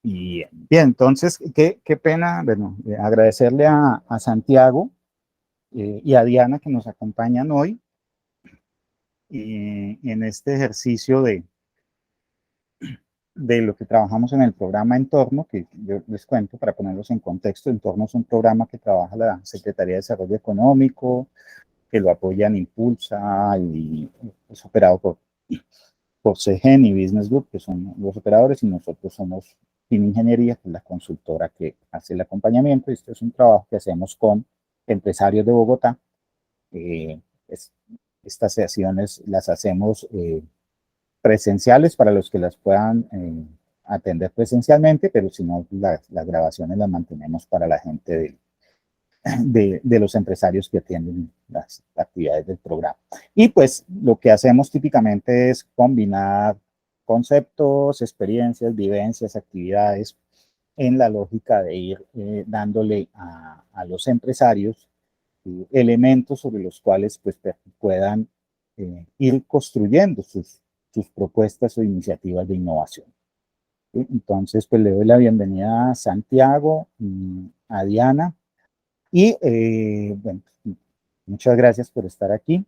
Bien, bien, entonces, qué pena, bueno, agradecerle a Santiago y a Diana que nos acompañan hoy en este ejercicio de lo que trabajamos en el programa Entorno, que yo les cuento para ponerlos en contexto. Entorno es un programa que trabaja la Secretaría de Desarrollo Económico, que lo apoyan Impulsa y es operado por CGEN y Business Group, que son los operadores, y nosotros somos Team Ingeniería, que es la consultora que hace el acompañamiento. Este es un trabajo que hacemos con empresarios de Bogotá. Eh, es, estas sesiones las hacemos presenciales para los que las puedan atender presencialmente, pero si no, las grabaciones las mantenemos para la gente de los empresarios que atienden las actividades del programa. Y pues lo que hacemos típicamente es combinar conceptos, experiencias, vivencias, actividades en la lógica de ir dándole a los empresarios elementos sobre los cuales pues puedan ir construyendo sus propuestas o iniciativas de innovación. ¿Sí? Entonces, pues le doy la bienvenida a Santiago, a Diana, y bueno, muchas gracias por estar aquí.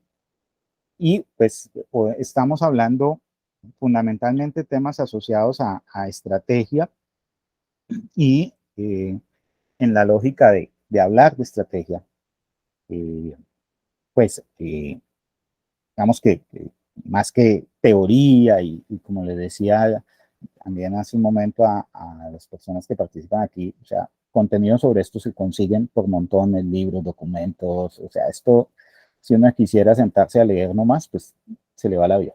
Y pues estamos hablando fundamentalmente temas asociados a estrategia y en la lógica de hablar de estrategia, pues digamos que más que teoría y como les decía también hace un momento a las personas que participan aquí, o sea, contenido sobre esto se consiguen por montones, libros, documentos, o sea, esto, si uno quisiera sentarse a leer nomás, pues se le va la vida.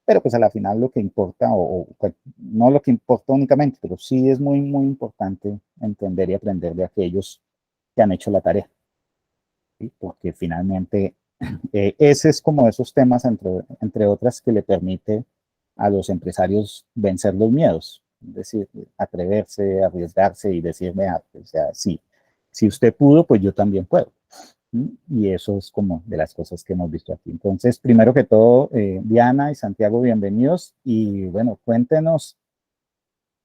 Pero pues a la final lo que importa, pues, no lo que importa únicamente, pero sí es muy, muy importante entender y aprender de aquellos que han hecho la tarea, ¿sí? Porque finalmente ese es como esos temas, entre otras, que le permite a los empresarios vencer los miedos, es decir, atreverse, arriesgarse y decirme, o sea, sí, si usted pudo, pues yo también puedo. Y eso es como de las cosas que hemos visto aquí. Entonces, primero que todo, Diana y Santiago, bienvenidos. Y bueno, cuéntenos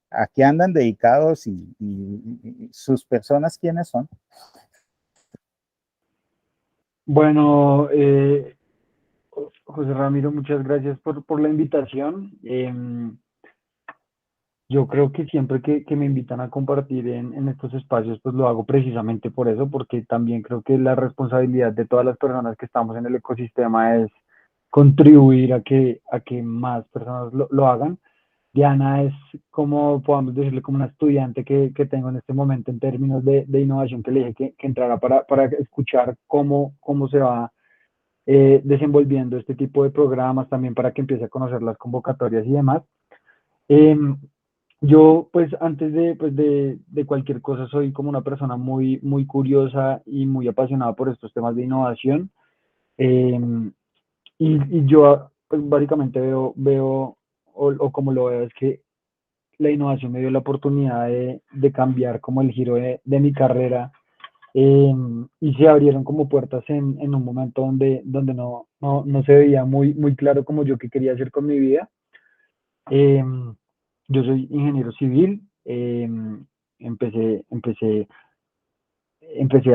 a qué andan dedicados y sus personas, quiénes son. Bueno, José Ramiro, muchas gracias por la invitación. Yo creo que siempre que me invitan a compartir en estos espacios, pues lo hago precisamente por eso, porque también creo que la responsabilidad de todas las personas que estamos en el ecosistema es contribuir a que más personas lo hagan. Diana es, como podamos decirle, como una estudiante que tengo en este momento en términos de innovación, que le dije que entrara para escuchar cómo se va desenvolviendo este tipo de programas, también para que empiece a conocer las convocatorias y demás. Eh, yo, pues, antes de cualquier cosa, soy como una persona muy curiosa y muy apasionada por estos temas de innovación. Eh, y yo, pues, básicamente o como lo veo, es que la innovación me dio la oportunidad de cambiar como el giro de mi carrera. Y se abrieron como puertas en un momento donde no se veía muy claro como yo qué quería hacer con mi vida. Eh, yo soy ingeniero civil. Empecé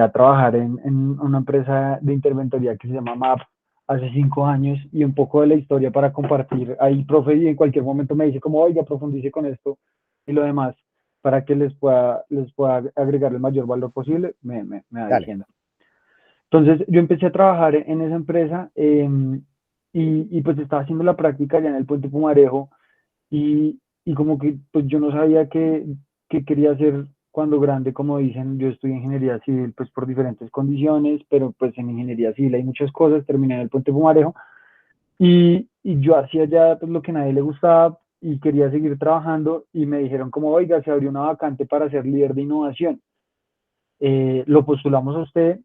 a trabajar en una empresa de interventoría que se llama MAP hace 5 años, y un poco de la historia para compartir. Ahí, profe, y en cualquier momento me dice como, oiga, profundice con esto y lo demás, para que les pueda agregar el mayor valor posible, me va Dale. diciendo. Entonces yo empecé a trabajar en esa empresa, y pues estaba haciendo la práctica ya en el Puente Pumarejo, y como que pues yo no sabía qué quería hacer cuando grande. Como dicen, yo estudié ingeniería civil pues por diferentes condiciones, pero pues en ingeniería civil hay muchas cosas. Terminé en el Puente Pumarejo, y yo hacía ya pues lo que a nadie le gustaba y quería seguir trabajando, y me dijeron como, oiga, se abrió una vacante para ser líder de innovación. Lo postulamos a usted,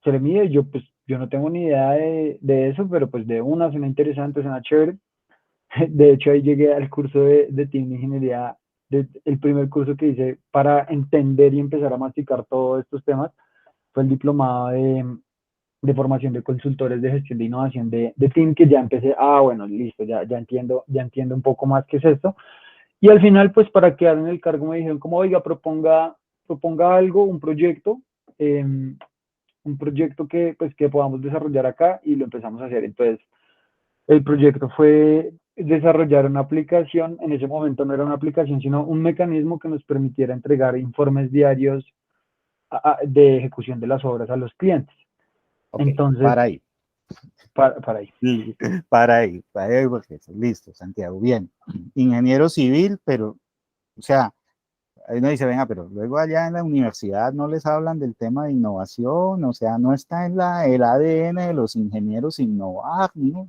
se le mide. Yo pues yo no tengo ni idea de eso, pero pues de una suena interesante, suena chévere. De hecho, ahí llegué al curso de Team Ingeniería, el primer curso que hice para entender y empezar a masticar todos estos temas fue el diplomado de formación de consultores de gestión de innovación de Team, que ya empecé, bueno, listo, ya entiendo un poco más qué es esto. Y al final, pues para quedar en el cargo me dijeron como, oiga, proponga algo, eh, un proyecto que, pues, que podamos desarrollar acá y lo empezamos a hacer. Entonces, el proyecto fue desarrollar una aplicación, en ese momento no era una aplicación, sino un mecanismo que nos permitiera entregar informes diarios de ejecución de las obras a los clientes. Ok, Entonces, para ahí. para ahí. Para ahí, porque listo, Santiago, bien. Ingeniero civil, pero, o sea, ahí uno dice, venga, pero luego allá en la universidad no les hablan del tema de innovación, o sea, no está en el ADN de los ingenieros innovar, ¿no?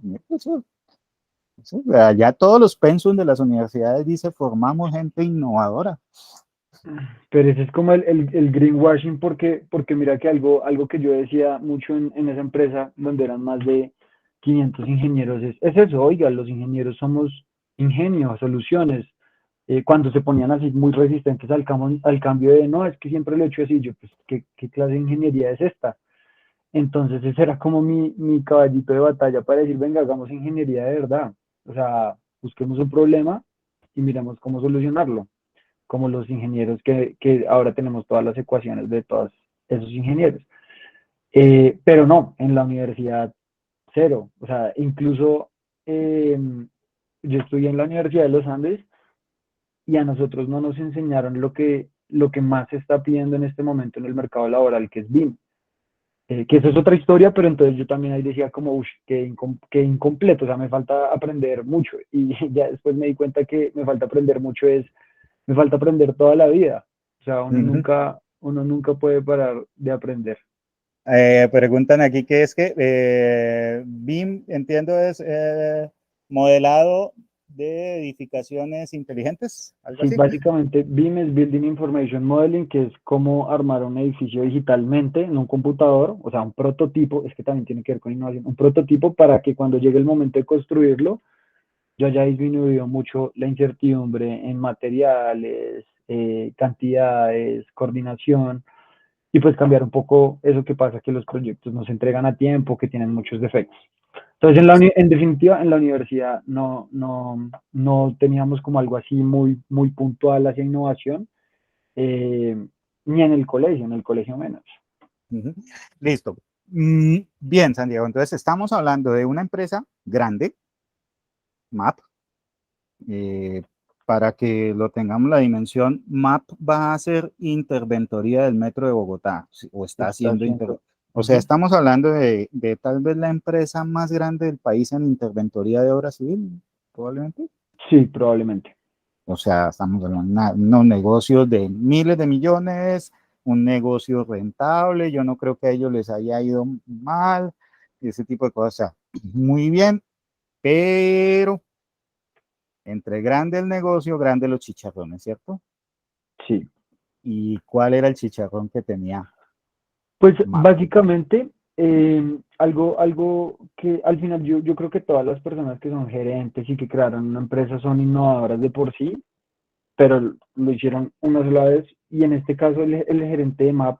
Allá todos los pensum de las universidades dice formamos gente innovadora. Pero ese es como el greenwashing, porque mira que algo que yo decía mucho en esa empresa, donde eran más de 500 ingenieros, es eso, oiga, los ingenieros somos ingenios, soluciones. Cuando se ponían así muy resistentes al cambio de, no, es que siempre lo he hecho así, yo, pues, ¿qué clase de ingeniería es esta? Entonces ese era como mi caballito de batalla para decir, venga, hagamos ingeniería de verdad. O sea, busquemos un problema y miremos cómo solucionarlo, como los ingenieros que ahora tenemos todas las ecuaciones de todos esos ingenieros. Pero no, en la universidad cero. O sea, incluso eh, yo estudié en la Universidad de los Andes y a nosotros no nos enseñaron lo que más se está pidiendo en este momento en el mercado laboral, que es BIM. Que eso es otra historia, pero entonces yo también ahí decía como, uff, qué incompleto, o sea, me falta aprender mucho. Y ya después me di cuenta que me falta aprender mucho me falta aprender toda la vida. O sea, Ujú. uno nunca puede parar de aprender. Preguntan aquí qué es que BIM, entiendo, es modelado de edificaciones inteligentes, algo Sí, así. básicamente BIM es Building Information Modeling, que es cómo armar un edificio digitalmente en un computador, o sea, un prototipo, es que también tiene que ver con innovación, un prototipo para que cuando llegue el momento de construirlo, yo haya disminuido mucho la incertidumbre en materiales, cantidades, coordinación, y pues cambiar un poco eso que pasa, que los proyectos no se entregan a tiempo, que tienen muchos defectos. Entonces, Sí. en definitiva, en la universidad no teníamos como algo así muy, muy puntual hacia innovación, eh, ni en el colegio menos. Ujú. Listo. Bien, Santiago, entonces estamos hablando de una empresa grande, MAP. eh, para que lo tengamos la dimensión, MAP va a hacer interventoría del Metro de Bogotá, o está Está haciendo haciendo. o sea, Ujú. estamos hablando de tal vez la empresa más grande del país en interventoría de obra civil, probablemente. Sí, probablemente. O sea, estamos hablando de unos negocios de miles de millones, un negocio rentable, yo no creo que a ellos les haya ido mal, ese tipo de cosas. Muy bien, pero entre grande el negocio, grande los chicharrones, ¿cierto? Sí. ¿Y cuál era el chicharrón que tenía Pues MAP? básicamente, algo que al final yo creo que todas las personas que son gerentes y que crearon una empresa son innovadoras de por sí, pero lo hicieron una sola vez y en este caso el gerente de MAP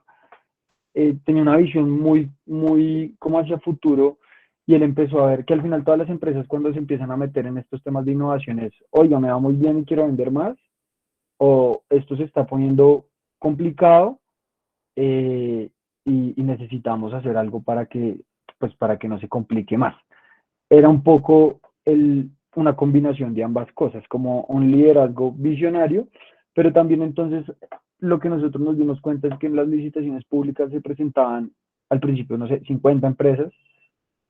tenía una visión muy, muy como hacia futuro y él empezó a ver que al final todas las empresas cuando se empiezan a meter en estos temas de innovación es, oiga, me va muy bien y quiero vender más, o esto se está poniendo complicado y necesitamos hacer algo para que no se complique más. Era un poco una combinación de ambas cosas, como un liderazgo visionario, pero también entonces lo que nosotros nos dimos cuenta es que en las licitaciones públicas se presentaban al principio, no sé, 50 empresas,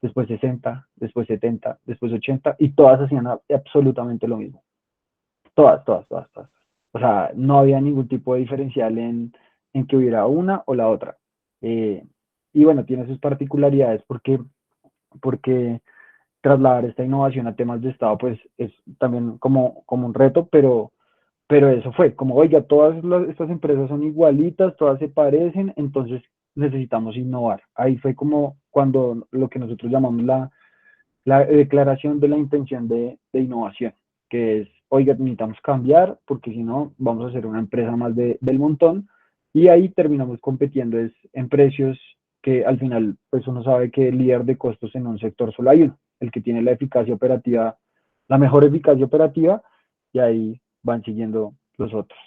después 60, después 70, después 80, y todas hacían absolutamente lo mismo. Todas, todas, todas, todas. O sea, no había ningún tipo de diferencial en que hubiera una o la otra. Eh, y bueno, tiene sus particularidades porque trasladar esta innovación a temas de Estado, pues es también como un reto, pero eso fue, como, oiga, estas empresas son igualitas, todas se parecen, entonces necesitamos innovar. Ahí fue como cuando lo que nosotros llamamos la declaración de la intención de innovación, que es, oiga, necesitamos cambiar porque si no vamos a ser una empresa más del montón y ahí terminamos compitiendo en precios que al final pues uno sabe que el líder de costos en un sector solo hay uno, el que tiene la eficacia operativa, la mejor eficacia operativa y ahí van siguiendo los otros.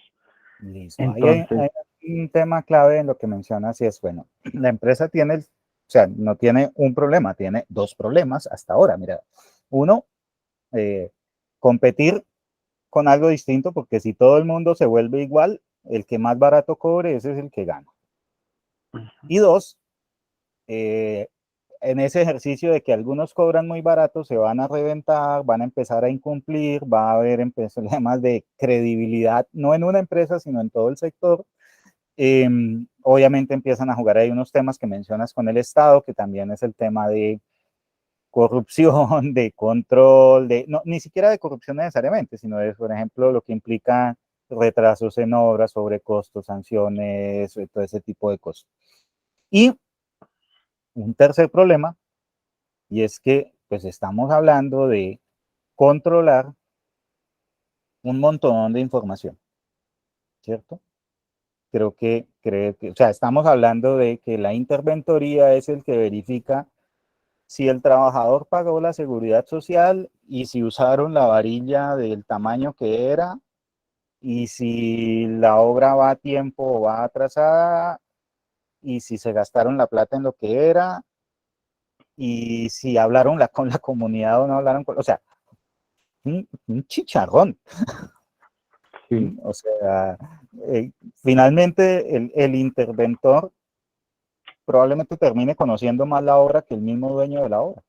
Listo. Ahí Entonces, hay un tema clave en lo que mencionas y es, bueno, la empresa tiene, o sea, no tiene un problema, tiene dos problemas hasta ahora. Mira, uno, competir con algo distinto, porque si todo el mundo se vuelve igual, el que más barato cobre, ese es el que gana. Y dos, en ese ejercicio de que algunos cobran muy barato, se van a reventar, van a empezar a incumplir, va a haber problemas de credibilidad, no en una empresa, sino en todo el sector. Obviamente empiezan a jugar ahí unos temas que mencionas con el Estado, que también es el tema de corrupción, de control, no, ni siquiera de corrupción necesariamente, sino de, por ejemplo, lo que implica retrasos en obras, sobrecostos, sanciones, todo ese tipo de cosas. Y un tercer problema, y es que pues estamos hablando de controlar un montón de información, ¿cierto? Creo que, o sea, estamos hablando de que la interventoría es el que verifica si el trabajador pagó la seguridad social y si usaron la varilla del tamaño que era y si la obra va a tiempo o va atrasada y si se gastaron la plata en lo que era y si hablaron con la comunidad o no hablaron con, o sea, un chicharrón. sí. O sea, finalmente el interventor probablemente termine conociendo más la obra que el mismo dueño de la obra.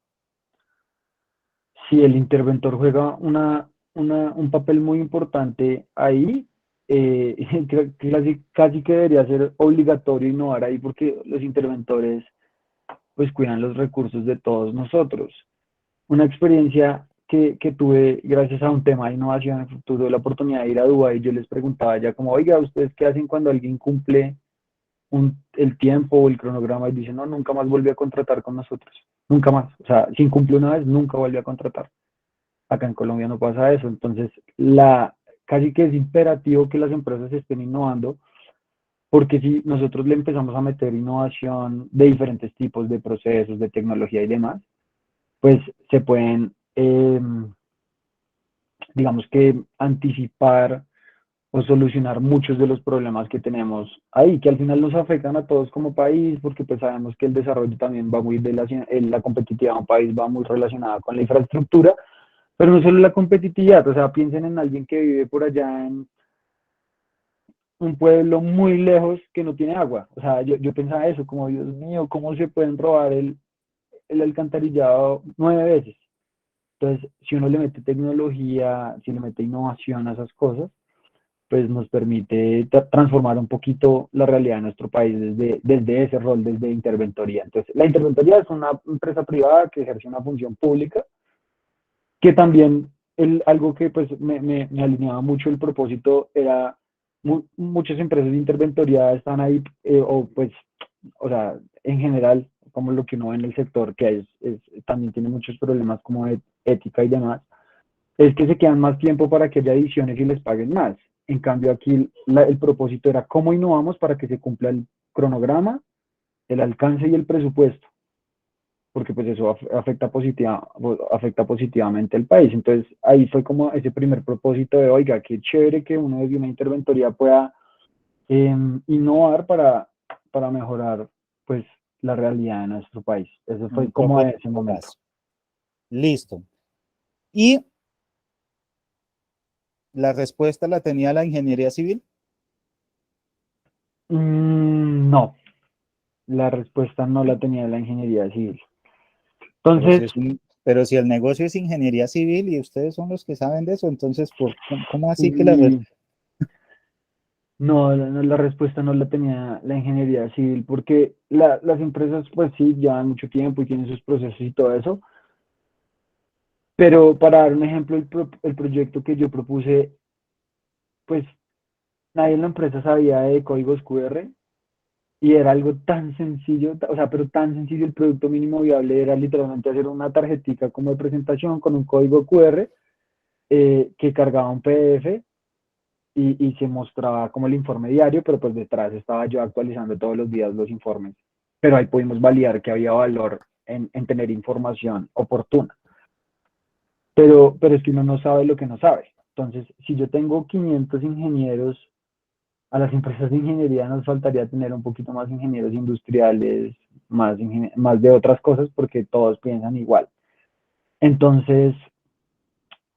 Sí, el interventor juega un papel muy importante ahí. Creo que casi que debería ser obligatorio innovar ahí porque los interventores pues cuidan los recursos de todos nosotros. Una experiencia que tuve gracias a un tema de innovación, tuve la oportunidad de ir a Dubái y yo les preguntaba ya como, oiga, ¿ustedes qué hacen cuando alguien cumple el tiempo o el cronograma y dice, no, nunca más volví a contratar con nosotros? Nunca más. O sea, si incumple una vez, nunca volví a contratar. Acá en Colombia no pasa eso. Entonces, casi que es imperativo que las empresas estén innovando, porque si nosotros le empezamos a meter innovación de diferentes tipos de procesos, de tecnología y demás, pues se pueden, digamos que, anticipar o solucionar muchos de los problemas que tenemos ahí, que al final nos afectan a todos como país, porque pues sabemos que el desarrollo también va muy relacionado, la competitividad de un país va muy relacionada con la infraestructura, pero no solo la competitividad, o sea, piensen en alguien que vive por allá en un pueblo muy lejos que no tiene agua. O sea, yo pensaba eso, como Dios mío, ¿cómo se pueden robar el alcantarillado 9 veces? Entonces, si uno le mete tecnología, si le mete innovación a esas cosas, pues nos permite transformar un poquito la realidad de nuestro país desde ese rol, desde interventoría. Entonces, la interventoría es una empresa privada que ejerce una función pública, que también algo que pues me alineaba mucho el propósito era muchas empresas de interventoría están ahí, o pues, o sea, en general, como lo que uno ve en el sector, que también tiene muchos problemas como de ética y demás, es que se quedan más tiempo para que haya ediciones y les paguen más. En cambio, aquí el propósito era cómo innovamos para que se cumpla el cronograma, el alcance y el presupuesto, porque pues eso afecta positivamente al país. Entonces, ahí fue como ese primer propósito de, oiga, qué chévere que uno desde una interventoría pueda innovar para mejorar pues la realidad de nuestro país. Eso Un fue como poco de de ese momento. plazo. Listo. Y la respuesta la tenía la ingeniería civil. No, la respuesta no la tenía la ingeniería civil. Pero Entonces, pero si el negocio es ingeniería civil y ustedes son los que saben de eso, entonces, ¿cómo así que y no, la respuesta no la tenía la ingeniería civil, porque las empresas pues sí llevan mucho tiempo y tienen sus procesos y todo eso, pero para dar un ejemplo, el proyecto que yo propuse, pues nadie en la empresa sabía de códigos QR y era algo tan sencillo, o sea, pero tan sencillo, el producto mínimo viable era literalmente hacer una tarjetita como de presentación con un código QR que cargaba un PDF y se mostraba como el informe diario, pero pues detrás estaba yo actualizando todos los días los informes. Pero ahí pudimos validar que había valor en tener información oportuna. Pero es que uno no sabe lo que no sabe. Entonces, si yo tengo 500 ingenieros, a las empresas de ingeniería nos faltaría tener un poquito más ingenieros industriales, más de otras cosas, porque todos piensan igual. Entonces,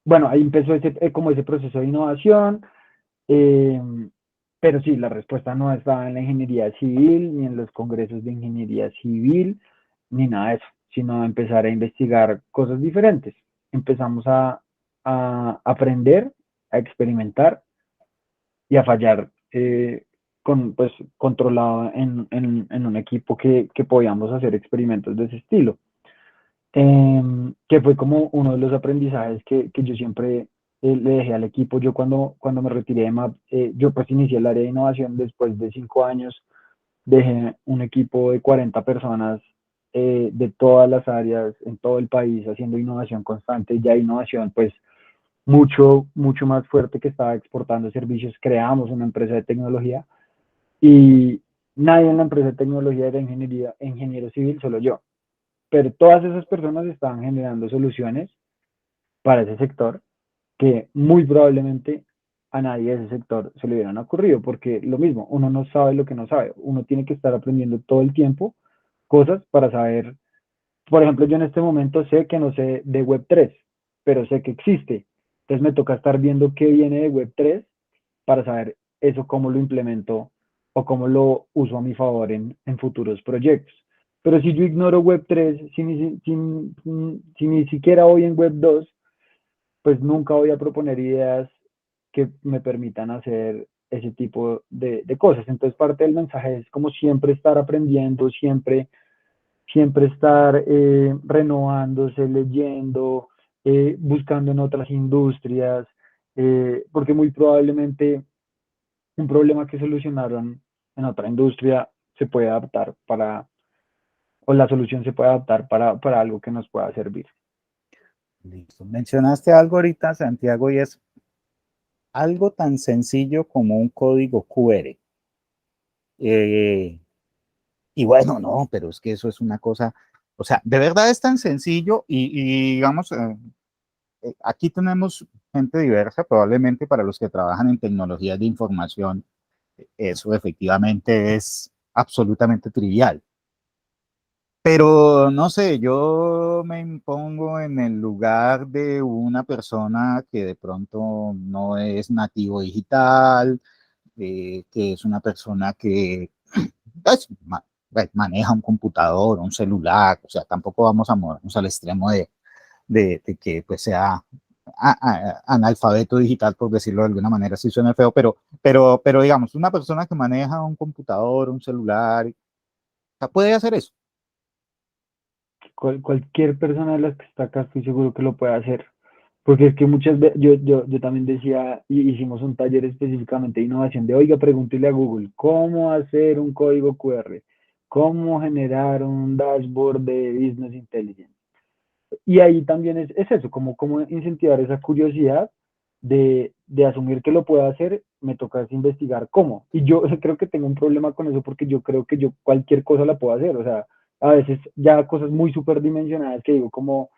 bueno, ahí empezó como ese proceso de innovación, eh, pero sí, la respuesta no estaba en la ingeniería civil, ni en los congresos de ingeniería civil, ni nada de eso, sino empezar a investigar cosas diferentes. Empezamos a aprender, a experimentar y a fallar pues, controlado en un equipo que podíamos hacer experimentos de ese estilo. Que fue como uno de los aprendizajes que yo siempre le dejé al equipo. Yo cuando me retiré de MAP, yo pues inicié el área de innovación después de 5 años, dejé un equipo de 40 personas de todas las áreas en todo el país haciendo innovación constante, ya innovación pues mucho más fuerte que estaba exportando servicios. Creamos una empresa de tecnología y nadie en la empresa de tecnología era ingeniero civil, solo yo. Pero todas esas personas estaban generando soluciones para ese sector que muy probablemente a nadie de ese sector se le hubieran ocurrido, porque lo mismo, uno no sabe lo que no sabe, uno tiene que estar aprendiendo todo el tiempo cosas para saber. Por ejemplo, yo en este momento sé que no sé de Web3, pero sé que existe. Entonces me toca estar viendo qué viene de Web3 para saber eso cómo lo implemento o cómo lo uso a mi favor en futuros proyectos. Pero si yo ignoro Web3, si ni siquiera voy en Web2, pues nunca voy a proponer ideas que me permitan hacer ese tipo de cosas. Entonces parte del mensaje es como siempre estar aprendiendo, siempre estar renovándose, leyendo, buscando en otras industrias, porque muy probablemente un problema que solucionaron en otra industria se puede adaptar o la solución se puede adaptar para algo que nos pueda servir. Listo. Mencionaste algo ahorita, Santiago, y es algo tan sencillo como un código QR. Eh, y bueno, no, pero es que eso es una cosa, o sea, de verdad es tan sencillo y digamos, aquí tenemos gente diversa, probablemente para los que trabajan en tecnologías de información, eso efectivamente es absolutamente trivial. Pero no sé, yo me impongo en el lugar de una persona que de pronto no es nativo digital, que es una persona que pues, maneja un computador, un celular, o sea, tampoco vamos a movernos al extremo de que pues sea analfabeto digital, por decirlo de alguna manera, si suena feo, pero digamos, una persona que maneja un computador, un celular, o sea, puede hacer eso. Cualquier persona de las que está acá estoy seguro que lo puede hacer. Porque es que muchas veces, yo también decía, y hicimos un taller específicamente de innovación de, oiga, pregúntele a Google, ¿cómo hacer un código QR? ¿Cómo generar un dashboard de Business Intelligence? Y ahí también es eso, como incentivar esa curiosidad de asumir que lo puedo hacer, me toca es investigar cómo. Y yo creo que tengo un problema con eso porque yo creo que yo cualquier cosa la puedo hacer, o sea, a veces ya cosas muy superdimensionadas que digo como,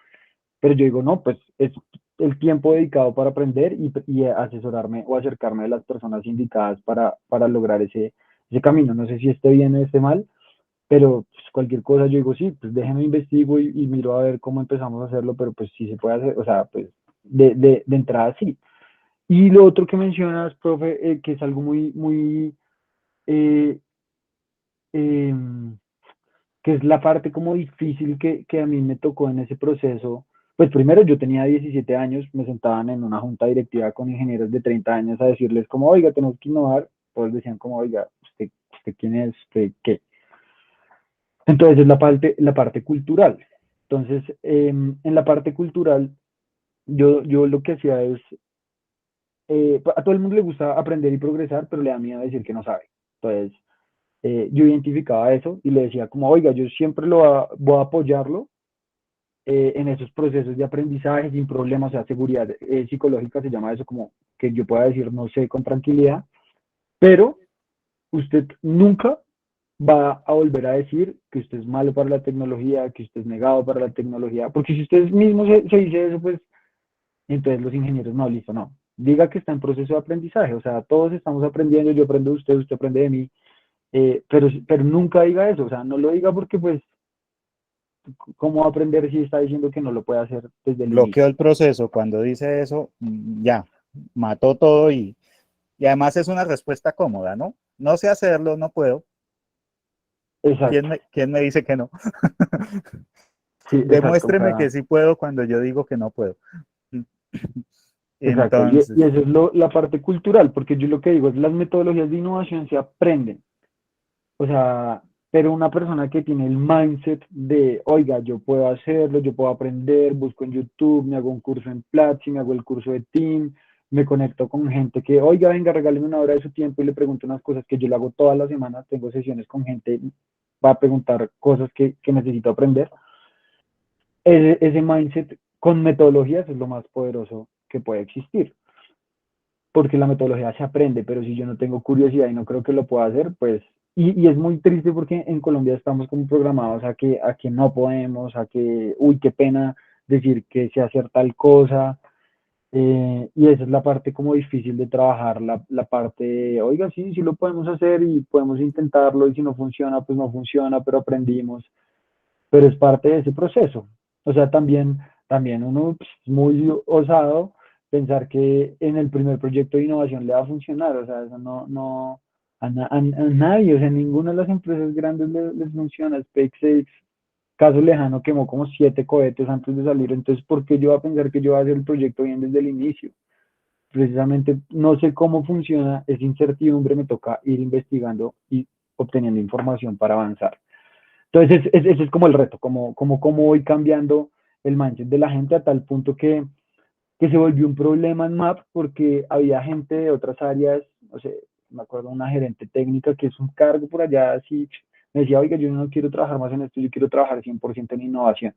pero yo digo, no, pues es el tiempo dedicado para aprender y asesorarme o acercarme a las personas indicadas para lograr ese camino. No sé si esté bien o esté mal, pero pues, cualquier cosa yo digo, sí, pues déjenme investigo y miro a ver cómo empezamos a hacerlo, pero pues sí se puede hacer, o sea, pues de entrada sí. Y lo otro que mencionas, profe, que es algo muy, eh, eh, que es la parte como difícil que a mí me tocó en ese proceso. Pues primero yo tenía 17 años, me sentaban en una junta directiva con ingenieros de 30 años a decirles como, oiga, tenemos que innovar. Todos decían como, oiga, ¿usted quién es? ¿Usted qué? Entonces es la parte cultural. Entonces, en la parte cultural, yo lo que hacía es, a todo el mundo le gusta aprender y progresar, pero le da miedo decir que no sabe. Entonces, yo identificaba eso y le decía como, oiga, yo siempre voy a apoyarlo en esos procesos de aprendizaje sin problemas, o sea, seguridad psicológica se llama eso, como que yo pueda decir no sé con tranquilidad, pero usted nunca va a volver a decir que usted es malo para la tecnología, que usted es negado para la tecnología, porque si usted mismo se dice eso, pues entonces los ingenieros no, listo, no. diga que está en proceso de aprendizaje, o sea, todos estamos aprendiendo, yo aprendo de usted, usted aprende de mí, pero nunca diga eso, o sea, no lo diga porque pues, ¿cómo va a aprender si está diciendo que no lo puede hacer desde el Bloqueó inicio? el proceso. Cuando dice eso, ya, mató todo y además es una respuesta cómoda, ¿no? No sé hacerlo, no puedo. Exacto, Quién me dice que no? sí, exacto, o Demuéstreme que sea, sí puedo cuando yo digo que no puedo. exacto, y Entonces, eso es la parte cultural, porque yo lo que digo es las metodologías de innovación se aprenden. O sea, pero una persona que tiene el mindset de, oiga, yo puedo hacerlo, yo puedo aprender, busco en YouTube, me hago un curso en Platzi, me hago el curso de Team, me conecto con gente que, oiga, venga, regáleme una hora de su tiempo y le pregunto unas cosas que yo lo hago todas las semanas, tengo sesiones con gente, va a preguntar cosas que necesito aprender. Ese mindset con metodologías es lo más poderoso que puede existir, porque la metodología se aprende, pero si yo no tengo curiosidad y no creo que lo pueda hacer, pues, y es muy triste porque en Colombia estamos como programados a que no podemos, a que, uy, qué pena decir que sé hacer tal cosa, y esa es la parte como difícil de trabajar, la parte de, oiga, sí, sí lo podemos hacer y podemos intentarlo, y si no funciona, pues no funciona, pero aprendimos, pero es parte de ese proceso. O sea, también uno pues, es muy osado pensar que en el primer proyecto de innovación le va a funcionar, o sea, eso no a nadie, o sea, ninguna de las empresas grandes les funciona. SpaceX, caso lejano, quemó como 7 cohetes antes de salir, entonces, ¿por qué yo voy a pensar que yo voy a hacer el proyecto bien desde el inicio? Precisamente no sé cómo funciona, es incertidumbre, me toca ir investigando y obteniendo información para avanzar. Entonces, ese es como el reto, cómo voy cambiando el mindset de la gente a tal punto que se volvió un problema en MAP porque había gente de otras áreas, o sea, me acuerdo una gerente técnica que es un cargo por allá, así, me decía, oiga, yo no quiero trabajar más en esto, yo quiero trabajar 100% en innovación.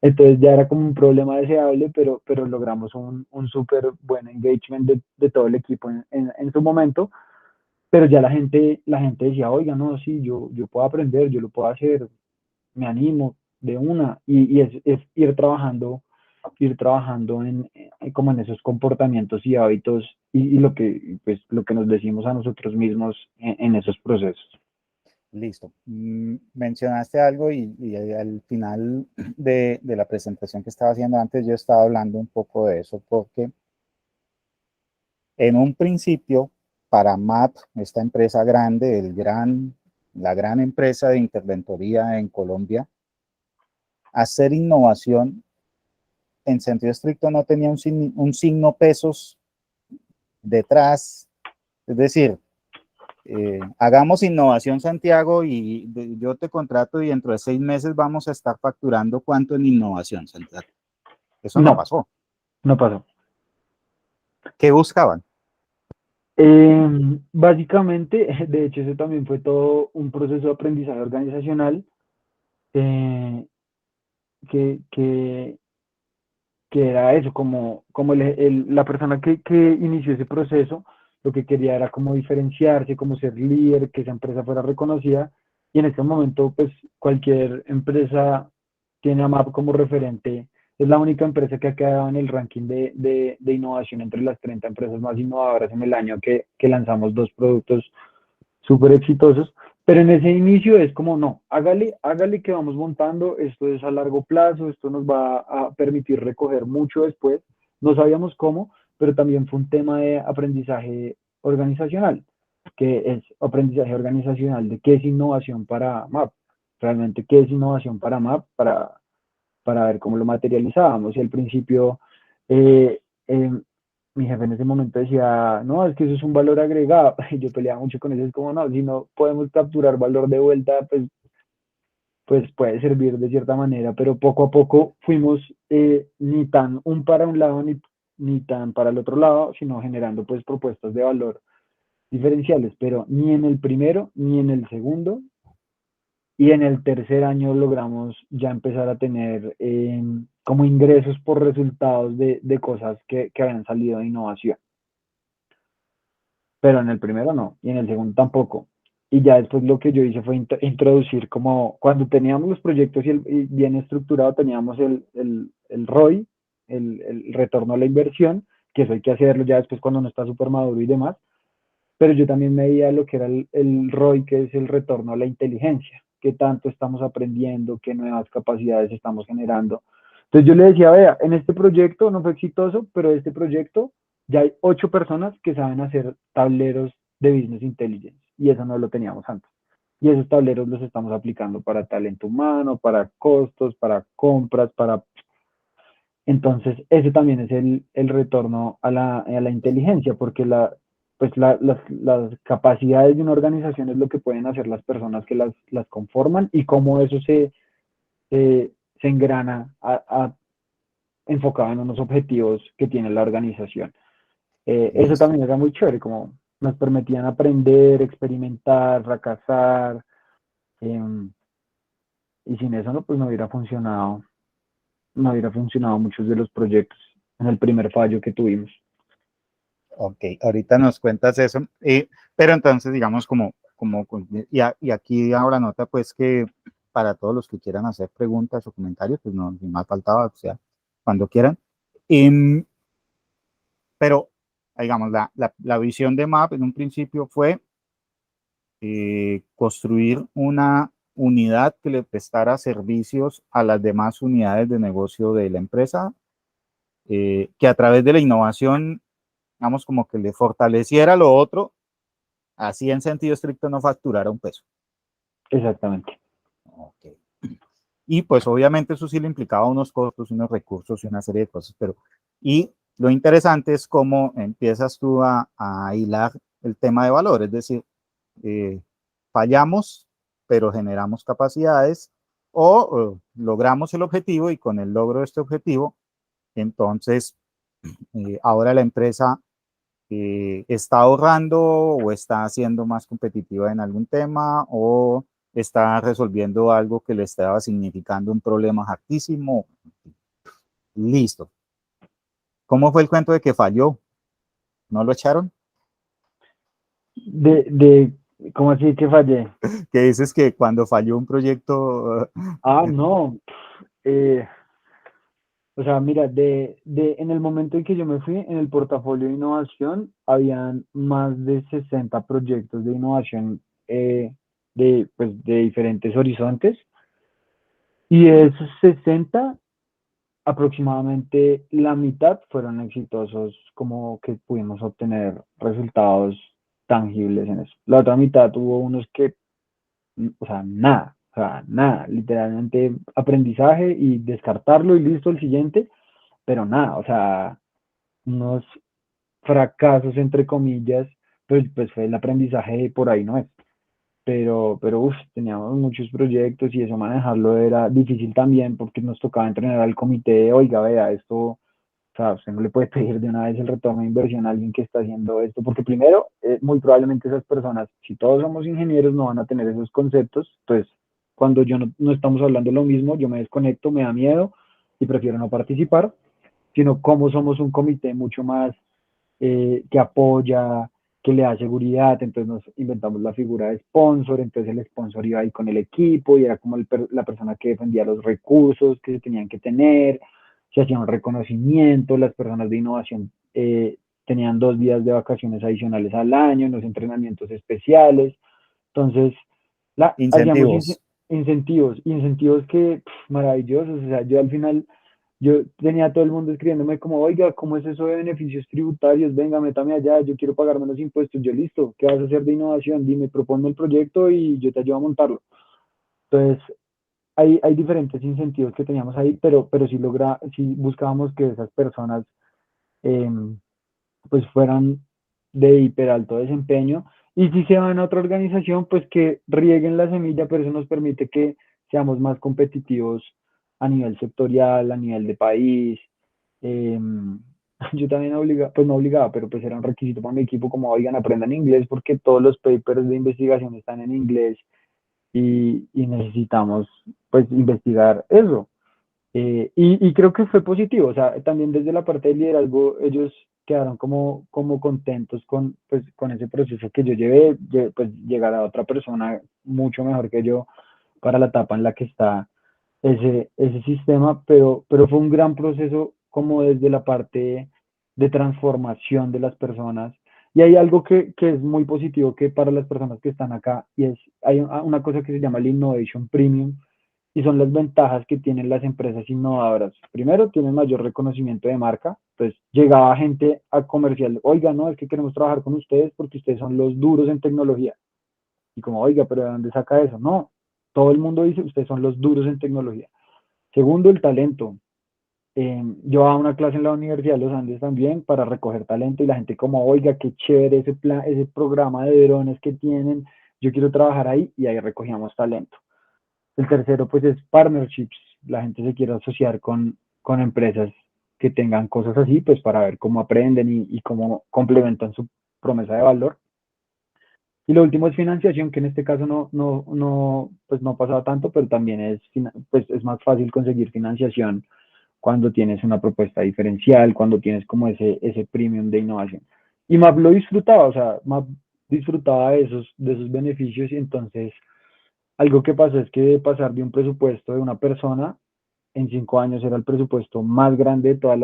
Entonces ya era como un problema deseable, pero logramos un súper buen engagement de todo el equipo en su momento, pero ya la gente decía, oiga, no, sí, yo puedo aprender, yo lo puedo hacer, me animo de una y es ir trabajando como en esos comportamientos y hábitos y lo que pues lo que nos decimos a nosotros mismos en esos procesos. listo. Mencionaste algo y al final de la presentación que estaba haciendo antes, yo estaba hablando un poco de eso, porque en un principio, para MAP, esta empresa grande, la gran empresa de interventoría en Colombia, hacer innovación en sentido estricto no tenía un signo pesos detrás. Es decir, hagamos innovación Santiago y yo te contrato y dentro de 6 meses vamos a estar facturando cuánto en innovación Santiago. Eso no No, pasó. no pasó. ¿Qué buscaban? Básicamente, de hecho, eso también fue todo un proceso de aprendizaje organizacional eh, que, que, que era eso, como la persona que inició ese proceso, lo que quería era como diferenciarse, como ser líder, que esa empresa fuera reconocida, y en este momento, pues cualquier empresa tiene a MAP como referente, es la única empresa que ha quedado en el ranking de innovación entre las 30 empresas más innovadoras en el año que lanzamos 2 productos súper exitosos, pero en ese inicio es como, no, hágale que vamos montando, esto es a largo plazo, esto nos va a permitir recoger mucho después, no sabíamos cómo, pero también fue un tema de aprendizaje organizacional, que es aprendizaje organizacional de qué es innovación para MAP, realmente qué es innovación para MAP, para ver cómo lo materializábamos. Y al principio, eh, eh, mi jefe en ese momento decía, no, es que eso es un valor agregado. Y yo peleaba mucho con eso, es como, no, si no podemos capturar valor de vuelta, pues puede servir de cierta manera, pero poco a poco fuimos ni tan un para un lado ni tan para el otro lado, sino generando pues propuestas de valor diferenciales, pero ni en el primero ni en el segundo y en el tercer año logramos ya empezar a tener como ingresos por resultados de cosas que habían salido de innovación. Pero en el primero no, y en el segundo tampoco. Y ya después lo que yo hice fue introducir como cuando teníamos los proyectos y bien estructurado, teníamos el ROI, el retorno a la inversión, que eso hay que hacerlo ya después cuando uno está súper maduro y demás, pero yo también medía lo que era el ROI, que es el retorno a la inteligencia, qué tanto estamos aprendiendo, qué nuevas capacidades estamos generando. Entonces yo le decía, vea, en este proyecto no fue exitoso, pero este proyecto ya hay 8 personas que saben hacer tableros de business intelligence y eso no lo teníamos antes. Y esos tableros los estamos aplicando para talento humano, para costos, para compras, para... Entonces, ese también es el retorno a la inteligencia, porque pues las capacidades de una organización es lo que pueden hacer las personas que las conforman y cómo eso se engrana enfocado en unos objetivos que tiene la organización. Eso Listo. también era muy chévere, como nos permitían aprender, experimentar, fracasar, eh, y sin eso no, pues no hubiera funcionado muchos de los proyectos en el primer fallo que tuvimos. Ok, ahorita nos cuentas eso. Pero entonces, digamos, y aquí hago la nota, pues que para todos los que quieran hacer preguntas o comentarios, pues no, ni más faltaba, o sea, cuando quieran. Em, pero, digamos, la visión de MAP en un principio fue construir una unidad que le prestara servicios a las demás unidades de negocio de la empresa, que a través de la innovación, digamos, como que le fortaleciera lo otro, así en sentido estricto no facturara un peso. Exactamente. Okay. Y pues obviamente eso sí le implicaba unos costos, unos recursos y una serie de cosas, y lo interesante es cómo empiezas tú a hilar el tema de valor, es decir, eh, fallamos, pero generamos capacidades o logramos el objetivo y con el logro de este objetivo, entonces ahora la empresa está ahorrando o está siendo más competitiva en algún tema o está resolviendo algo que le estaba significando un problema hartísimo. Listo. ¿Cómo fue el cuento de que falló? ¿No lo echaron? De, ¿Cómo así que fallé? Que dices que cuando falló un proyecto, Ah, no. Eh, o sea, mira, en el momento en que yo me fui, en el portafolio de innovación, habían más de 60 proyectos de innovación pues, de diferentes horizontes. Y de esos 60 aproximadamente la mitad fueron exitosos, como que pudimos obtener resultados tangibles en eso. La otra mitad hubo unos que, o sea, nada, literalmente aprendizaje y descartarlo y listo el siguiente, pero nada, o sea, unos fracasos entre comillas, pues fue el aprendizaje por ahí no es. Pero uf, teníamos muchos proyectos y eso manejarlo era difícil también porque nos tocaba entrenar al comité, oiga, vea, esto, o sea, usted no le puede pedir de una vez el retorno de inversión a alguien que está haciendo esto, porque primero, muy probablemente esas personas, si todos somos ingenieros, no van a tener esos conceptos, pues cuando yo no estamos hablando lo mismo, yo me desconecto, me da miedo y prefiero no participar, sino como somos un comité mucho más que apoya, que le da seguridad, entonces nos inventamos la figura de sponsor, entonces el sponsor iba ahí con el equipo y era como la persona que defendía los recursos que se tenían que tener, se hacía un reconocimiento, las personas de innovación tenían 2 días de vacaciones adicionales al año, unos entrenamientos especiales, entonces hacíamos incentivos. incentivos que maravillosos, o sea, yo al final yo tenía a todo el mundo escribiéndome como, oiga, ¿cómo es eso de beneficios tributarios? Venga, métame allá, yo quiero pagar menos impuestos. Yo, listo, ¿qué vas a hacer de innovación? Dime, proponme el proyecto y yo te ayudo a montarlo. Entonces, hay diferentes incentivos que teníamos ahí, pero sí buscábamos que esas personas eh, pues fueran de hiper alto desempeño. Y si se van a otra organización, pues que rieguen la semilla, pero eso nos permite que seamos más competitivos a nivel sectorial, a nivel de país. Eh, yo también pues no obligaba, pero pues era un requisito para mi equipo como, oigan, aprendan inglés porque todos los papers de investigación están en inglés y necesitamos pues investigar eso. Y creo que fue positivo, o sea, también desde la parte del liderazgo ellos quedaron como contentos pues, con ese proceso que yo llevé, pues llegar a otra persona mucho mejor que yo para la etapa en la que está ese sistema, pero fue un gran proceso como desde la parte de transformación de las personas. Y hay algo que es muy positivo que para las personas que están acá, y hay una cosa que se llama el Innovation Premium, y son las ventajas que tienen las empresas innovadoras. Primero, tienen mayor reconocimiento de marca. Entonces, llegaba gente a comercial, oiga, no, es que queremos trabajar con ustedes porque ustedes son los duros en tecnología. Y como, oiga, pero ¿de dónde saca eso? No, todo el mundo dice, ustedes son los duros en tecnología. Segundo, el talento. Yo daba una clase en la Universidad de los Andes también para recoger talento y la gente como, oiga, qué chévere ese plan, ese programa de drones que tienen, yo quiero trabajar ahí y ahí recogíamos talento. El tercero, pues, es partnerships. La gente se quiere asociar con empresas que tengan cosas así, pues, para ver cómo aprenden y cómo complementan su promesa de valor. Y lo último es financiación, que en este caso pues no ha pasado tanto, pero también pues es más fácil conseguir financiación cuando tienes una propuesta diferencial, cuando tienes como ese premium de innovación. Y Map lo disfrutaba, o sea, Map disfrutaba de esos beneficios y entonces algo que pasó es que de pasar de un presupuesto de una persona, en 5 años era el presupuesto más grande de todas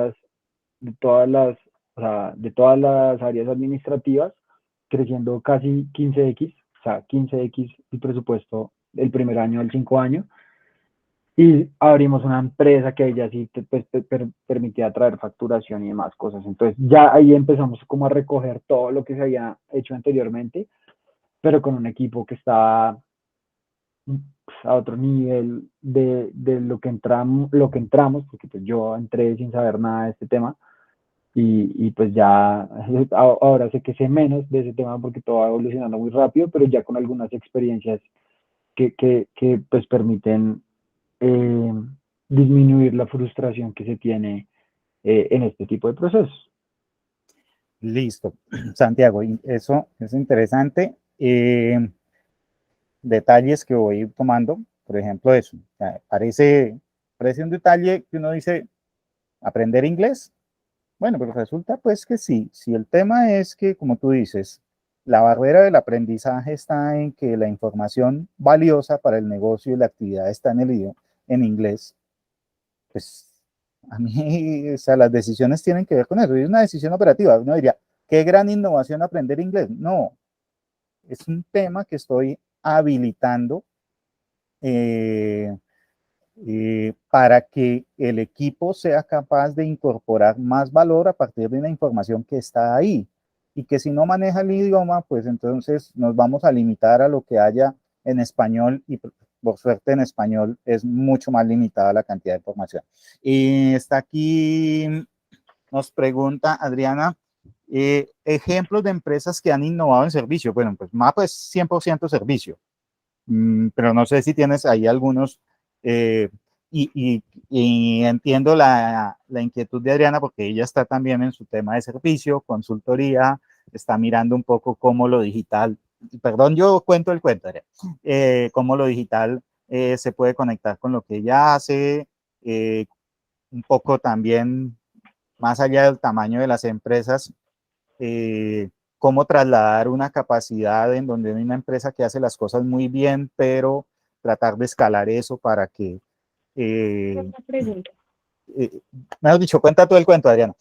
las, o sea, de todas las áreas administrativas, creciendo casi 15x, o sea, 15x el presupuesto el primer año del 5 años. Y abrimos una empresa que ya sí pues, permitía traer facturación y demás cosas. Entonces ya ahí empezamos como a recoger todo lo que se había hecho anteriormente, pero con un equipo que estaba a otro nivel de lo que entramos, porque pues yo entré sin saber nada de este tema y pues ya ahora sé menos de ese tema porque todo va evolucionando muy rápido, pero ya con algunas experiencias que pues permiten eh, disminuir la frustración que se tiene en este tipo de procesos. Listo, Santiago, y eso es interesante. Detalles que voy tomando, por ejemplo, eso. Parece un detalle que uno dice, aprender inglés. Bueno, pero resulta pues que sí, si el tema es que, como tú dices, la barrera del aprendizaje está en que la información valiosa para el negocio y la actividad está en el idioma, en inglés, pues a mí, o sea, las decisiones tienen que ver con eso. Y es una decisión operativa. Uno diría, qué gran innovación aprender inglés. No, es un tema que estoy habilitando eh, para que el equipo sea capaz de incorporar más valor a partir de una información que está ahí. Y que si no maneja el idioma, pues entonces nos vamos a limitar a lo que haya en español y por suerte en español es mucho más limitada la cantidad de información. Y está aquí, nos pregunta Adriana, ejemplos de empresas que han innovado en servicio. Bueno, pues MAPA es 100% servicio, pero no sé si tienes ahí algunos, eh, y entiendo la inquietud de Adriana porque ella está también en su tema de servicio, consultoría, está mirando un poco cómo lo digital, perdón, yo cuento el cuento, Adriana, cómo lo digital se puede conectar con lo que ella hace, un poco también más allá del tamaño de las empresas, cómo trasladar una capacidad en donde hay una empresa que hace las cosas muy bien, pero tratar de escalar eso para que, eh, Una pregunta. eh, mejor dicho, cuenta todo el cuento, Adriana.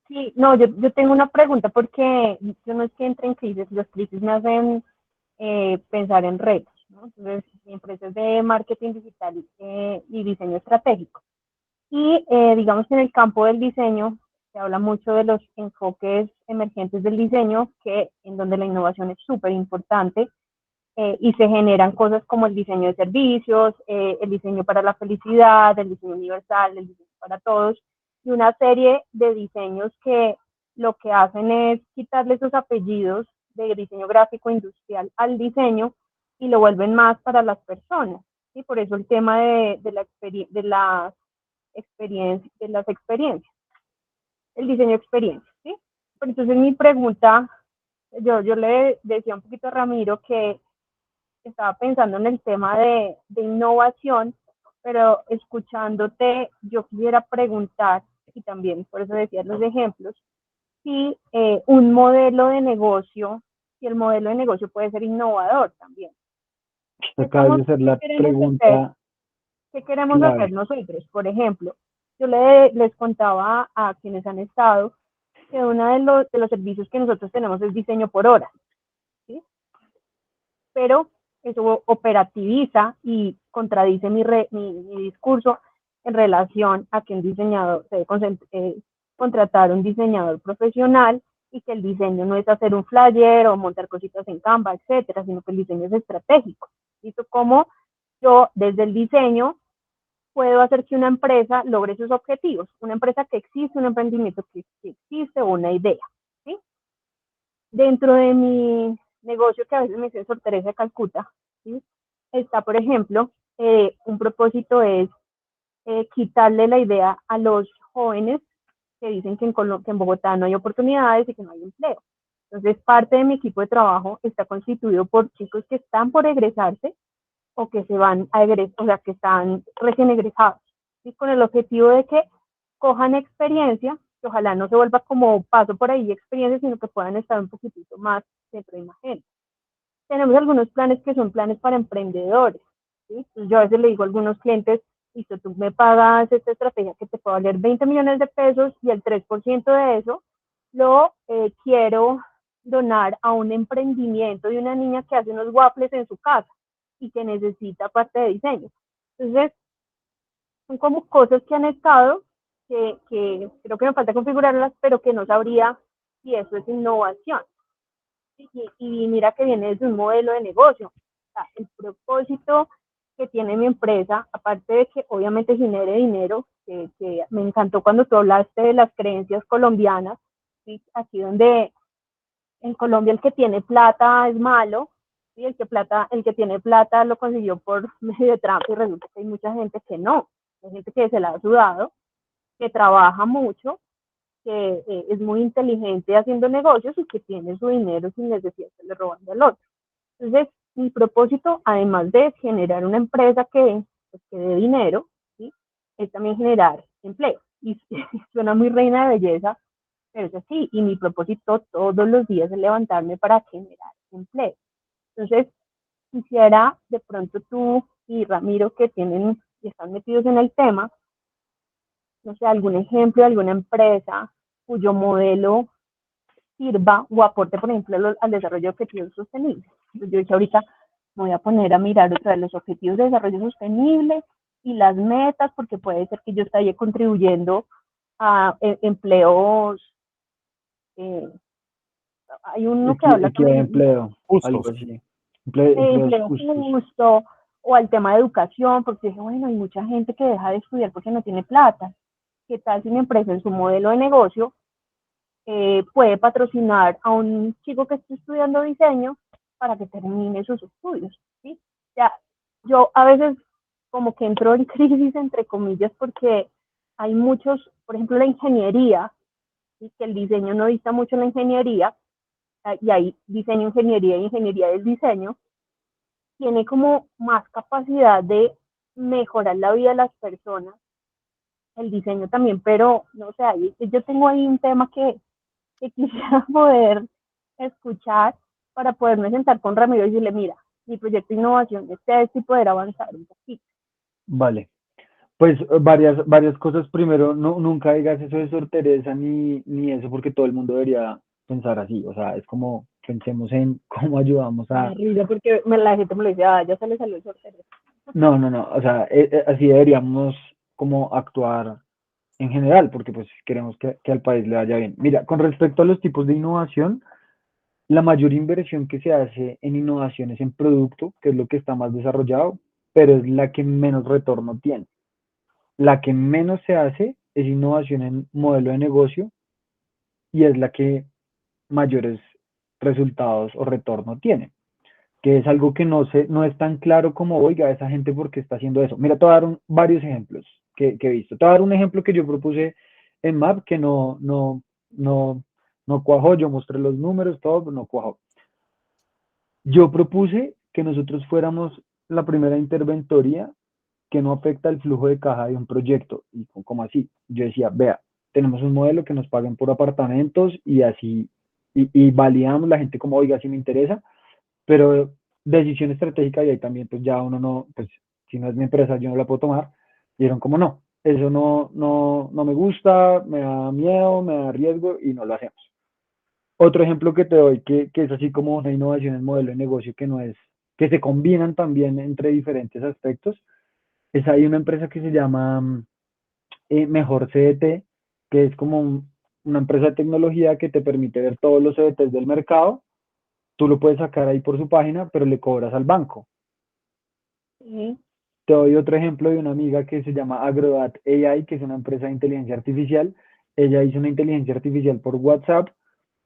Sí, no, yo tengo una pregunta porque yo no es que entre en crisis, las crisis me hacen pensar en retos, ¿no? Entonces, mi empresa es de marketing digital y diseño estratégico. Y digamos que en el campo del diseño se habla mucho de los enfoques emergentes del diseño, en donde la innovación es súper importante y se generan cosas como el diseño de servicios, el diseño para la felicidad, el diseño universal, el diseño para todos, y una serie de diseños que lo que hacen es quitarle esos apellidos de diseño gráfico industrial al diseño y lo vuelven más para las personas. Y por eso el tema de las experiencias, el diseño de experiencias. ¿Sí? Pero entonces mi pregunta, yo le decía un poquito a Ramiro que estaba pensando en el tema de innovación, pero escuchándote, yo quisiera preguntar, y también por eso decía los ejemplos, si un modelo de negocio, si el modelo de negocio puede ser innovador también. Acabas de hacer ¿Qué la queremos hacer? pregunta ¿Qué queremos clave. hacer nosotros? Por ejemplo, yo les contaba a quienes han estado que uno de los servicios que nosotros tenemos es diseño por hora, ¿sí? Pero eso operativiza y contradice mi discurso en relación a que un diseñador se debe contratar un diseñador profesional y que el diseño no es hacer un flyer o montar cositas en Canva, etcétera, sino que el diseño es estratégico. ¿Listo? Como yo desde el diseño puedo hacer que una empresa logre sus objetivos, una empresa que existe, un emprendimiento que existe o una idea, ¿sí? Dentro de mi negocio, que a veces me dice Sor Teresa de Calcuta, ¿sí? Está, por ejemplo, un propósito es quitarle la idea a los jóvenes que dicen que en Bogotá no hay oportunidades y que no hay empleo. Entonces, parte de mi equipo de trabajo está constituido por chicos que están por egresarse o que se van a egresar, o sea, que están recién egresados, ¿sí? Con el objetivo de que cojan experiencia, que ojalá no se vuelva como paso por ahí experiencia, sino que puedan estar un poquitito más dentro de imagen. Tenemos algunos planes que son planes para emprendedores, ¿sí? Entonces, yo a veces le digo a algunos clientes, listo, tú me pagas esta estrategia que te puede valer 20 millones de pesos y el 3% de eso lo quiero donar a un emprendimiento de una niña que hace unos waffles en su casa y que necesita parte de diseño. Entonces, son como cosas que han estado, que creo que me falta configurarlas, pero que no sabría si eso es innovación. Y mira que viene desde un modelo de negocio. O sea, el propósito que tiene mi empresa, aparte de que obviamente genere dinero, que me encantó cuando tú hablaste de las creencias colombianas, ¿sí? Aquí donde en Colombia el que tiene plata es malo, ¿sí? El que tiene plata lo consiguió por medio de trampa y resulta que hay mucha gente que no, hay gente que se la ha sudado, que trabaja mucho, que es muy inteligente haciendo negocios y que tiene su dinero sin necesidad de le roban al otro. Entonces, mi propósito, además de generar una empresa pues, que dé dinero, ¿sí? Es también generar empleo. Y suena muy reina de belleza, pero es así. Y mi propósito todos los días es levantarme para generar empleo. Entonces, quisiera de pronto tú y Ramiro, que y están metidos en el tema, no sé, algún ejemplo de alguna empresa cuyo modelo sirva o aporte, por ejemplo, al desarrollo de objetivos sostenibles. Entonces, yo dije ahorita me voy a poner a mirar otra vez los objetivos de desarrollo sostenible y las metas, porque puede ser que yo esté contribuyendo a empleos. Hay uno que habla Equidad sobre de empleo, algo Justos. así. Empleos empleo justos. justo o al tema de educación, porque dije, bueno, hay mucha gente que deja de estudiar porque no tiene plata. ¿Qué tal si mi empresa en su modelo de negocio puede patrocinar a un chico que esté estudiando diseño para que termine sus estudios? ¿Sí? O sea, yo a veces como que entro en crisis, entre comillas, porque hay muchos, por ejemplo, la ingeniería, ¿sí? Que el diseño no dista mucho en la ingeniería, y hay diseño, ingeniería y ingeniería del diseño, tiene como más capacidad de mejorar la vida de las personas, el diseño también, pero no sé, yo tengo ahí un tema que quisiera poder escuchar para poderme sentar con Ramiro y decirle, mira, mi proyecto de innovación es este y poder avanzar un poquito. Vale. Pues varias cosas. Primero, nunca digas eso de Sor Teresa ni eso, porque todo el mundo debería pensar así. O sea, es como pensemos en cómo ayudamos a... Risa porque la gente me lo dice, ya se le salió el sorteo. No, o sea, así deberíamos como actuar en general, porque pues queremos que al país le vaya bien. Mira, con respecto a los tipos de innovación, la mayor inversión que se hace en innovación es en producto, que es lo que está más desarrollado, pero es la que menos retorno tiene. La que menos se hace es innovación en modelo de negocio y es la que mayores resultados o retorno tiene, que es algo que no es tan claro como, oiga, esa gente por qué está haciendo eso. Mira, te voy a dar varios ejemplos que he visto. Te voy a dar un ejemplo que yo propuse en MAP que no cuajó, yo mostré los números, todo, pero no cuajó. Yo propuse que nosotros fuéramos la primera interventoría que no afecta el flujo de caja de un proyecto. ¿Y cómo así? Yo decía, vea, tenemos un modelo que nos paguen por apartamentos y así, y validamos la gente como, oiga, si me interesa, pero decisión estratégica y ahí también pues ya uno no, pues si no es mi empresa yo no la puedo tomar. Y dijeron como no, eso no me gusta, me da miedo, me da riesgo y no lo hacemos. Otro ejemplo que te doy, que es así como una innovación en modelo de negocio que no es, que se combinan también entre diferentes aspectos, es hay una empresa que se llama Mejor CDT, que es como una empresa de tecnología que te permite ver todos los CDTs del mercado. Tú lo puedes sacar ahí por su página, pero le cobras al banco. Sí. Te doy otro ejemplo de una amiga que se llama Agrodat AI, que es una empresa de inteligencia artificial. Ella hizo una inteligencia artificial por WhatsApp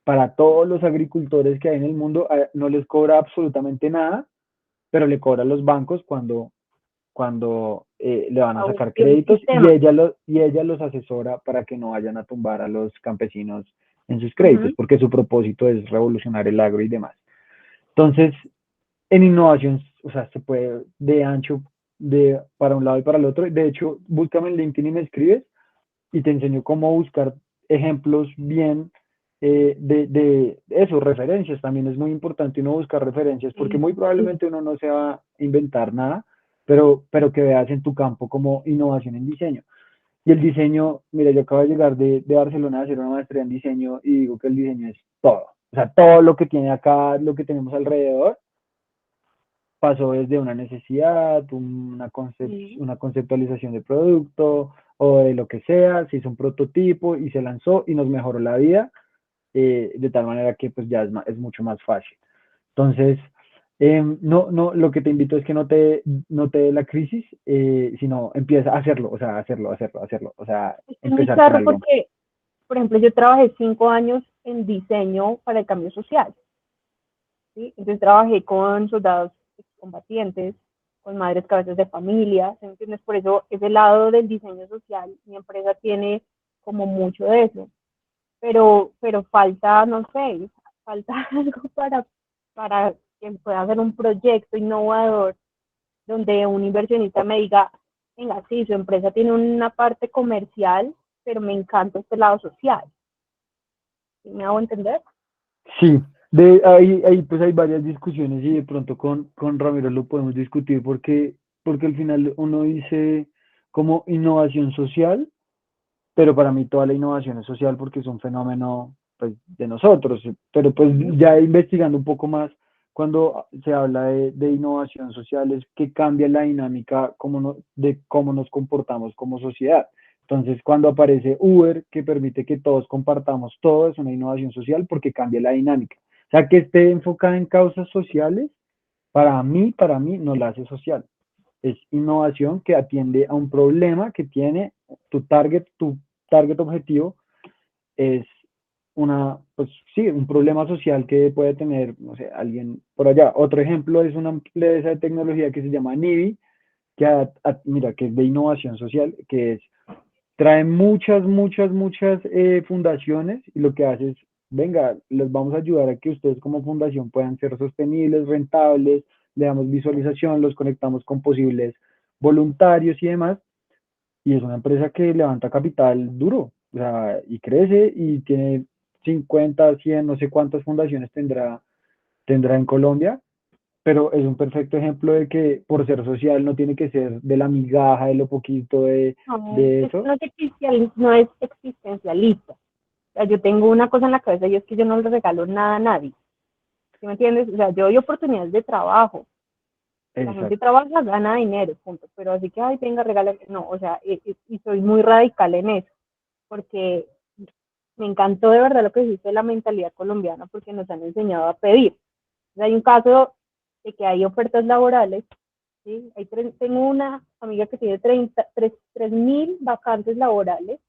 para todos los agricultores que hay en el mundo. No les cobra absolutamente nada, pero le cobra a los bancos cuando le van a Ah, sacar y un créditos sistema. y ella los asesora para que no vayan a tumbar a los campesinos en sus créditos, Ujú. porque su propósito es revolucionar el agro y demás. Entonces, en innovación, o sea, se puede de ancho para un lado y para el otro. De hecho, búscame en LinkedIn y me escribes y te enseño cómo buscar ejemplos bien de eso, referencias. También es muy importante uno buscar referencias porque Sí. muy probablemente uno no se va a inventar nada, pero que veas en tu campo como innovación en diseño. Y el diseño, mira, yo acabo de llegar de Barcelona a hacer una maestría en diseño y digo que el diseño es todo. O sea, todo lo que tiene acá, lo que tenemos alrededor, pasó desde una necesidad, Sí. una conceptualización de producto o de lo que sea, se hizo un prototipo y se lanzó y nos mejoró la vida de tal manera que pues ya es mucho más fácil. Entonces, lo que te invito es que no te dé la crisis, sino empieza a hacerlo, o sea, hacerlo, o sea, Es muy empezar con claro algo. porque, por ejemplo, yo trabajé 5 años en diseño para el cambio social, ¿sí? Entonces trabajé con soldados combatientes, con madres cabezas de familia, ¿sí me entiendes? Por eso ese lado del diseño social, mi empresa tiene como mucho de eso, pero falta, no sé, falta algo para que pueda hacer un proyecto innovador donde un inversionista me diga, venga, sí, su empresa tiene una parte comercial, pero me encanta este lado social. ¿Sí me hago entender? Sí, ahí pues hay varias discusiones y de pronto con Ramiro lo podemos discutir porque al final uno dice como innovación social, pero para mí toda la innovación es social porque es un fenómeno pues, de nosotros, pero pues Uh-huh. ya investigando un poco más, cuando se habla de innovación social es que cambia la dinámica de cómo nos comportamos como sociedad. Entonces, cuando aparece Uber, que permite que todos compartamos todo, es una innovación social porque cambia la dinámica. O sea, que esté enfocada en causas sociales, para mí no la hace social. Es innovación que atiende a un problema que tiene tu target objetivo es pues sí, un problema social que puede tener, no sé, alguien por allá. Otro ejemplo es una empresa de tecnología que se llama Nivi, mira, que es de innovación social, que es, trae muchas fundaciones y lo que hace es, venga, les vamos a ayudar a que ustedes como fundación puedan ser sostenibles, rentables, le damos visualización, los conectamos con posibles voluntarios y demás, y es una empresa que levanta capital duro, o sea, y crece y tiene 50 100 no sé cuántas fundaciones tendrá en Colombia, pero es un perfecto ejemplo de que por ser social no tiene que ser de la migaja, de lo poquito No, de eso. no es existencialista. O sea, yo tengo una cosa en la cabeza y es que yo no le regalo nada a nadie. ¿Sí me entiendes? O sea, yo doy oportunidades de trabajo. La gente Exacto. trabaja, gana dinero, punto. Pero así que, ay, venga, regálame. No, o sea, y soy muy radical en eso, porque me encantó de verdad lo que dijiste de la mentalidad colombiana, porque nos han enseñado a pedir. O sea, hay un caso de que hay ofertas laborales, ¿sí? Tengo una amiga que tiene 3.000 vacantes laborales,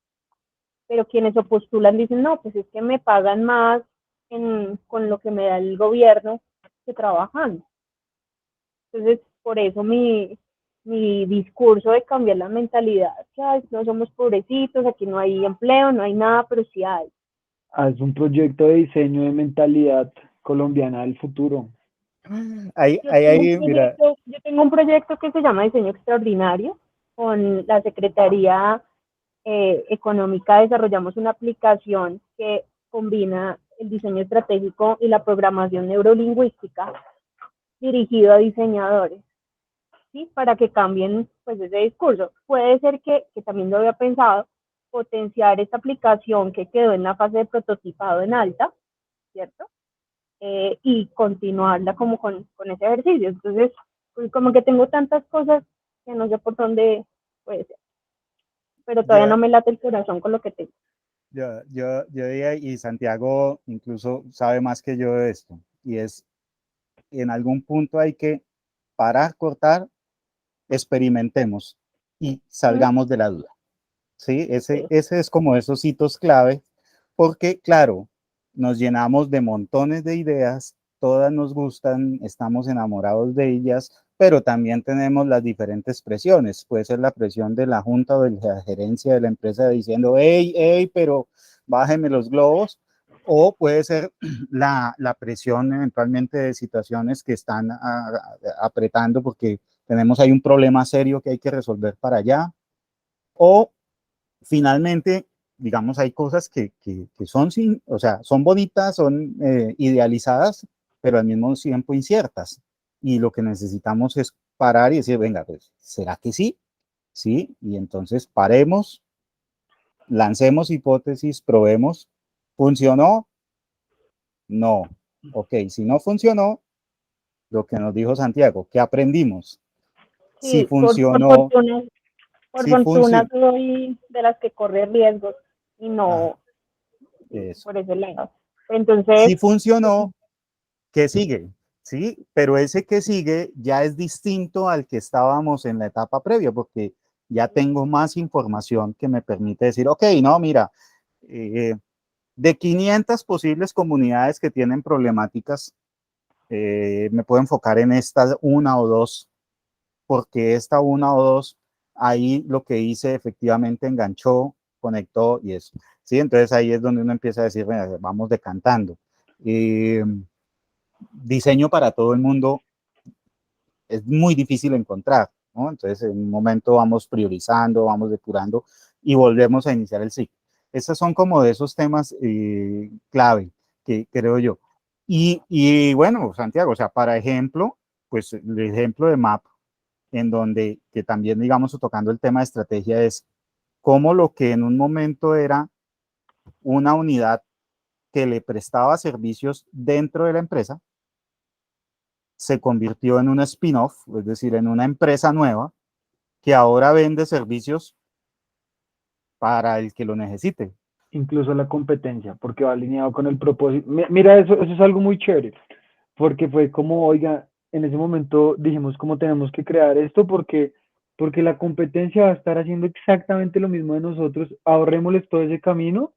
pero quienes se postulan dicen, no, pues es que me pagan más con lo que me da el gobierno que trabajando. Entonces, por eso mi discurso de cambiar la mentalidad, que ay, no somos pobrecitos, aquí no hay empleo, no hay nada, pero sí hay. Es un proyecto de diseño de mentalidad colombiana del futuro. Mira, Yo tengo un proyecto que se llama Diseño Extraordinario. Con la Secretaría Económica desarrollamos una aplicación que combina el diseño estratégico y la programación neurolingüística dirigido a diseñadores. ¿sí? Para que cambien pues ese discurso. Puede ser que también lo había pensado, potenciar esta aplicación que quedó en la fase de prototipado en alta, ¿cierto? Y continuarla como con ese ejercicio. Entonces, pues como que tengo tantas cosas que no sé por dónde puede ser, pero todavía Yo, no me late el corazón con lo que tengo. yo diría, y Santiago incluso sabe más que yo de esto, y es, en algún punto hay que parar, cortar, experimentemos y ¿Mm? salgamos de la duda. ¿Sí? Sí. Ese es como esos hitos clave, porque claro, nos llenamos de montones de ideas, todas nos gustan, estamos enamorados de ellas, pero también tenemos las diferentes presiones. Puede ser la presión de la junta o de la gerencia de la empresa diciendo, hey, hey, pero bájeme los globos. O puede ser la presión eventualmente de situaciones que están apretando porque tenemos ahí un problema serio que hay que resolver para allá. O finalmente, digamos, hay cosas que son, sin, o sea, son bonitas, son idealizadas, pero al mismo tiempo inciertas. Y lo que necesitamos es parar y decir, venga, pues, ¿será que sí? Sí, y entonces paremos, lancemos hipótesis, probemos. ¿Funcionó? No. Ok, si no funcionó, lo que nos dijo Santiago, ¿qué aprendimos? Si Sí, funcionó, por si fortuna funcionó, soy de las que corre riesgos y ah, no eso. por ese lado. Entonces, Si funcionó, ¿qué sigue? Sí, pero ese que sigue ya es distinto al que estábamos en la etapa previa, porque ya tengo más información que me permite decir, ok, no, mira, eh, de 500 posibles comunidades que tienen problemáticas, me puedo enfocar en estas una o dos, porque esta una o dos, ahí lo que hice efectivamente enganchó, conectó y eso. Sí, entonces ahí es donde uno empieza a decir, bueno, vamos decantando. Eh, Diseño para todo el mundo es muy difícil encontrar, ¿no? Entonces, en un momento vamos priorizando, vamos depurando y volvemos a iniciar el ciclo. Estos son como de esos temas clave que creo yo. Y bueno, Santiago, o sea, para ejemplo, pues el ejemplo de MAP, en donde, que también, digamos, tocando el tema de estrategia, es cómo lo que en un momento era una unidad que le prestaba servicios dentro de la empresa, se convirtió en un spin-off, es decir, en una empresa nueva que ahora vende servicios para el que lo necesite. incluso la competencia, porque va alineado con el propósito. Mira, eso es algo muy chévere, porque fue como, oiga, en ese momento dijimos cómo tenemos que crear esto, porque la competencia va a estar haciendo exactamente lo mismo de nosotros, ahorrémosles todo ese camino,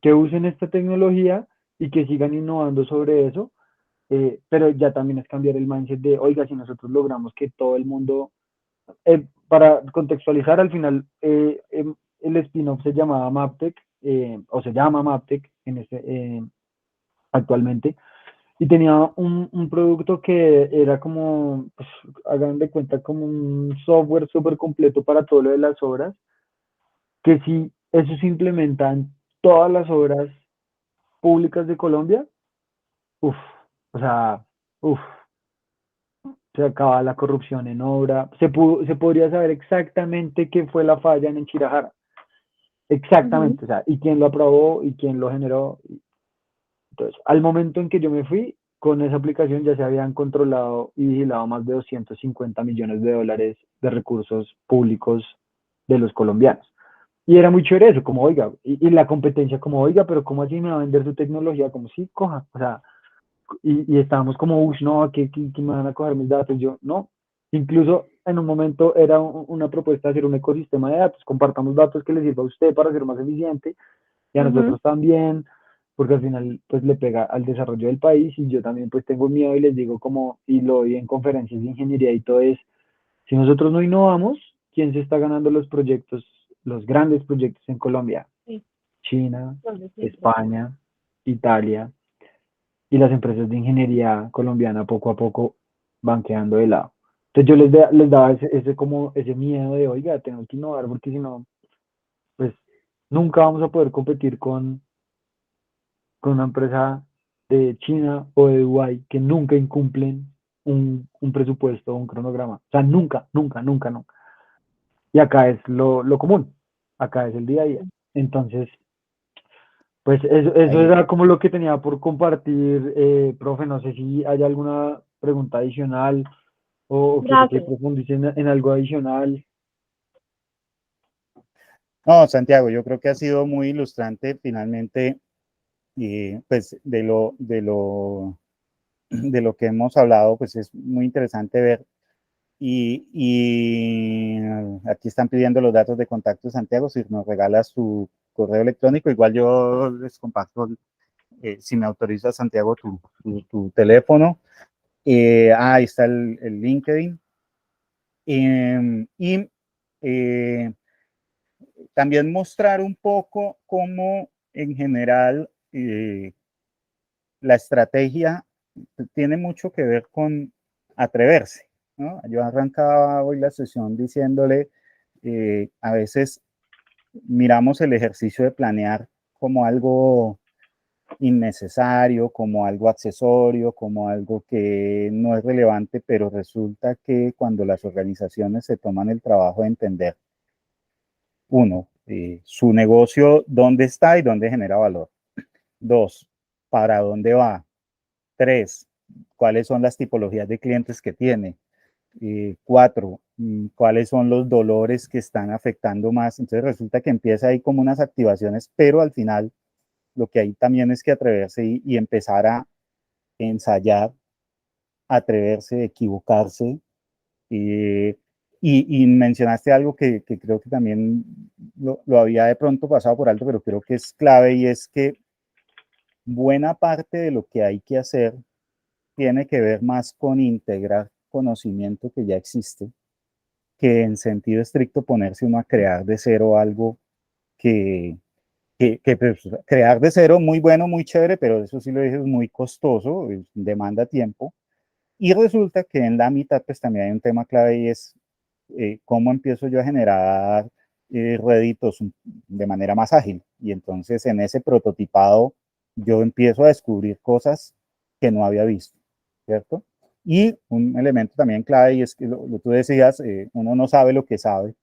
que usen esta tecnología y que sigan innovando sobre eso, pero ya también es cambiar el mindset de, oiga, si nosotros logramos que todo el mundo, para contextualizar, al final, el spin-off se llamaba Maptech, o se llama Maptech actualmente, y tenía un producto que era como, pues, hagan de cuenta, como un software súper completo para todo lo de las obras, que si eso se implementa en todas las obras públicas de Colombia, uff, o sea, uff, se acaba la corrupción en obra, se podría saber exactamente qué fue la falla en Enchirajara, uh-huh. exactamente, o sea, y quién lo aprobó y quién lo generó. Entonces, al momento en que yo me fui, con esa aplicación ya se habían controlado y vigilado más de 250 millones de dólares de recursos públicos de los colombianos. Y era muy chévere eso, como oiga, y la competencia como oiga, pero ¿cómo así me va a vender su tecnología? Como sí, coja, o sea, y estábamos como, uff, no, que me van a coger mis datos, yo, no. Incluso en un momento era una propuesta de hacer un ecosistema de datos, compartamos datos que le sirva a usted para ser más eficiente y a Uh-huh. nosotros también, porque al final pues le pega al desarrollo del país y yo también pues tengo miedo y les digo como, y lo oí en conferencias de ingeniería y todo es, si nosotros no innovamos, ¿quién se está ganando los proyectos, los grandes proyectos en Colombia? Sí, China, entonces, sí, sí. España, Italia, y las empresas de ingeniería colombiana poco a poco van quedando de lado. Entonces yo les daba como ese miedo de, oiga, tengo que innovar porque si no, pues nunca vamos a poder competir con una empresa de China o de Dubái que nunca incumplen. un presupuesto, un cronograma. O sea, nunca, nunca, nunca, nunca. Y acá es lo común, acá es el día a día. Entonces, pues eso Ahí, era como lo que tenía por compartir, profe. No sé si hay alguna pregunta adicional o quiere que Gracias. profundice en algo adicional. no, Santiago, yo creo que ha sido muy ilustrante finalmente, pues de lo que hemos hablado, pues es muy interesante ver. Y aquí están pidiendo los datos de contacto de Santiago, si nos regalas su correo electrónico, igual yo les comparto, si me autoriza Santiago, tu teléfono. Ahí está el LinkedIn. Y eh, también mostrar un poco cómo en general la estrategia tiene mucho que ver con atreverse, ¿no? Yo arrancaba hoy la sesión diciéndole, a veces miramos el ejercicio de planear como algo innecesario, como algo accesorio, como algo que no es relevante, pero resulta que cuando las organizaciones se toman el trabajo de entender, uno, su negocio, dónde está y dónde genera valor. Dos, para dónde va. Tres, cuáles son las tipologías de clientes que tiene. Cuatro, cuáles son los dolores que están afectando más. Entonces resulta que empieza ahí como unas activaciones, pero al final lo que hay también es que atreverse y empezar a ensayar, atreverse, equivocarse. Eh, y mencionaste algo que creo que también lo había de pronto pasado por alto, pero creo que es clave y es que buena parte de lo que hay que hacer tiene que ver más con integrar conocimiento que ya existe, que en sentido estricto ponerse uno a crear de cero algo que, que pues, crear de cero muy bueno, muy chévere, pero eso sí lo dije, es muy costoso, demanda tiempo. Y resulta que en la mitad pues también hay un tema clave y es cómo empiezo yo a generar réditos de manera más ágil. Y entonces en ese prototipado yo empiezo a descubrir cosas que no había visto, ¿cierto? Y un elemento también clave y es que lo tú decías, uno no sabe lo que sabe.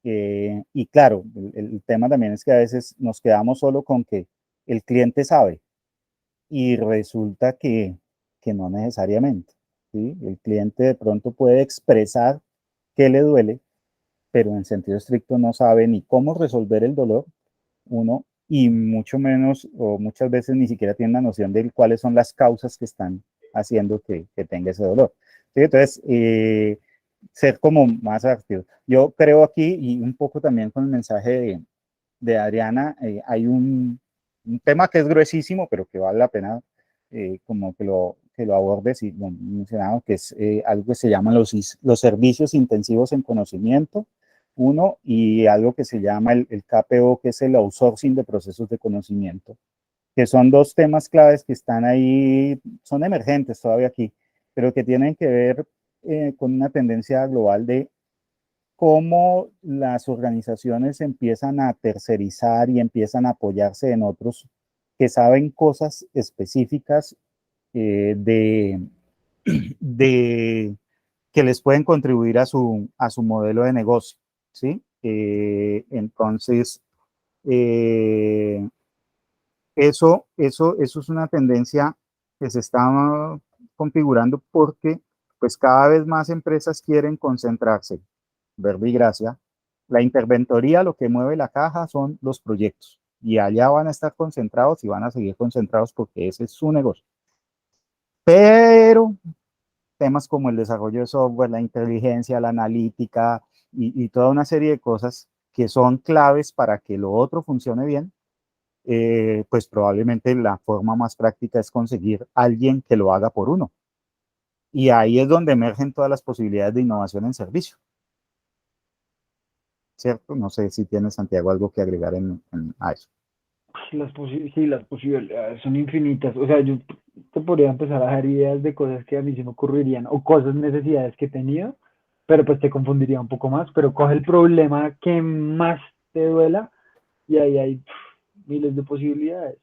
Y claro, el tema también es que a veces nos quedamos solo con que el cliente sabe y resulta que no necesariamente. ¿Sí? El cliente de pronto puede expresar qué le duele, pero en sentido estricto no sabe ni cómo resolver el dolor, uno, y mucho menos o muchas veces ni siquiera tiene la noción de cuáles son las causas que están haciendo que tenga ese dolor. ¿Sí? Entonces, ser como más activo. Yo creo aquí, y un poco también con el mensaje de Adriana, hay un tema que es gruesísimo, pero que vale la pena como que lo abordes y lo mencionado, que es algo que se llaman los servicios intensivos en conocimiento, uno, y algo que se llama el KPO, que es el outsourcing de procesos de conocimiento, que son dos temas claves que están ahí, son emergentes todavía aquí, pero que tienen que ver con una tendencia global de cómo las organizaciones empiezan a tercerizar y empiezan a apoyarse en otros que saben cosas específicas de, de, que les pueden contribuir a su modelo de negocio. ¿Sí? Entonces, eh, eso es una tendencia que se está configurando porque pues cada vez más empresas quieren concentrarse, verbo y gracia. La interventoría, lo que mueve la caja son los proyectos y allá van a estar concentrados y van a seguir concentrados porque ese es su negocio. Pero temas como el desarrollo de software, la inteligencia, la analítica y toda una serie de cosas que son claves para que lo otro funcione bien, pues probablemente la forma más práctica es conseguir alguien que lo haga por uno. Y ahí es donde emergen todas las posibilidades de innovación en servicio. ¿Cierto? No sé si tiene Santiago algo que agregar a eso. Sí, las posibilidades son infinitas. O sea, yo te podría empezar a dar ideas de cosas que a mí se me ocurrirían o cosas, necesidades que he tenido, pero pues te confundiría un poco más. Pero coge el problema que más te duela y ahí hay miles de posibilidades.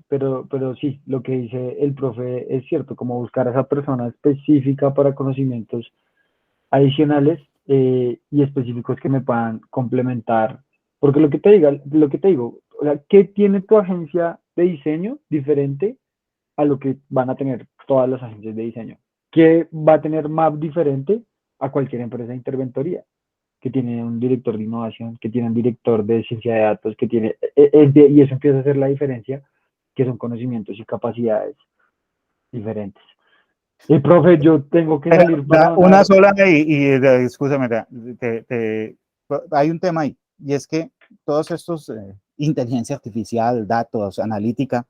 pero sí, lo que dice el profe es cierto, como buscar a esa persona específica para conocimientos adicionales y específicos que me puedan complementar. Porque lo que te digo, o sea, ¿qué tiene tu agencia de diseño diferente a lo que van a tener todas las agencias de diseño? ¿Qué va a tener MAP diferente a cualquier empresa de interventoría? Que tiene un director de innovación, que tiene un director de ciencia de datos, que tiene, y eso empieza a hacer la diferencia, que son conocimientos y capacidades diferentes. Y profe, yo tengo que Pero salir para una donar. sola escúchame, hay un tema ahí, y es que todos estos, inteligencia artificial, datos, analítica,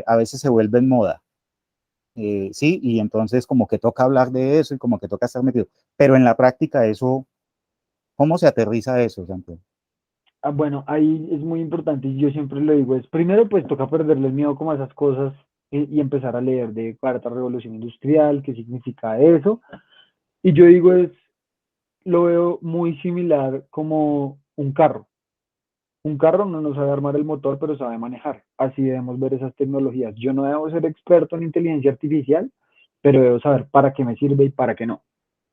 a veces se vuelven moda, sí, y entonces como que toca hablar de eso y como que toca estar metido, pero en la práctica eso, ¿cómo se aterriza eso, Santiago? Bueno, ahí es muy importante y yo siempre lo digo, es primero pues toca perderle el miedo como a esas cosas y empezar a leer de cuarta revolución industrial, qué significa eso. Y yo digo lo veo muy similar como un carro. Un carro no sabe armar el motor, pero sabe manejar. Así debemos ver esas tecnologías. Yo no debo ser experto en inteligencia artificial, pero debo saber para qué me sirve y para qué no.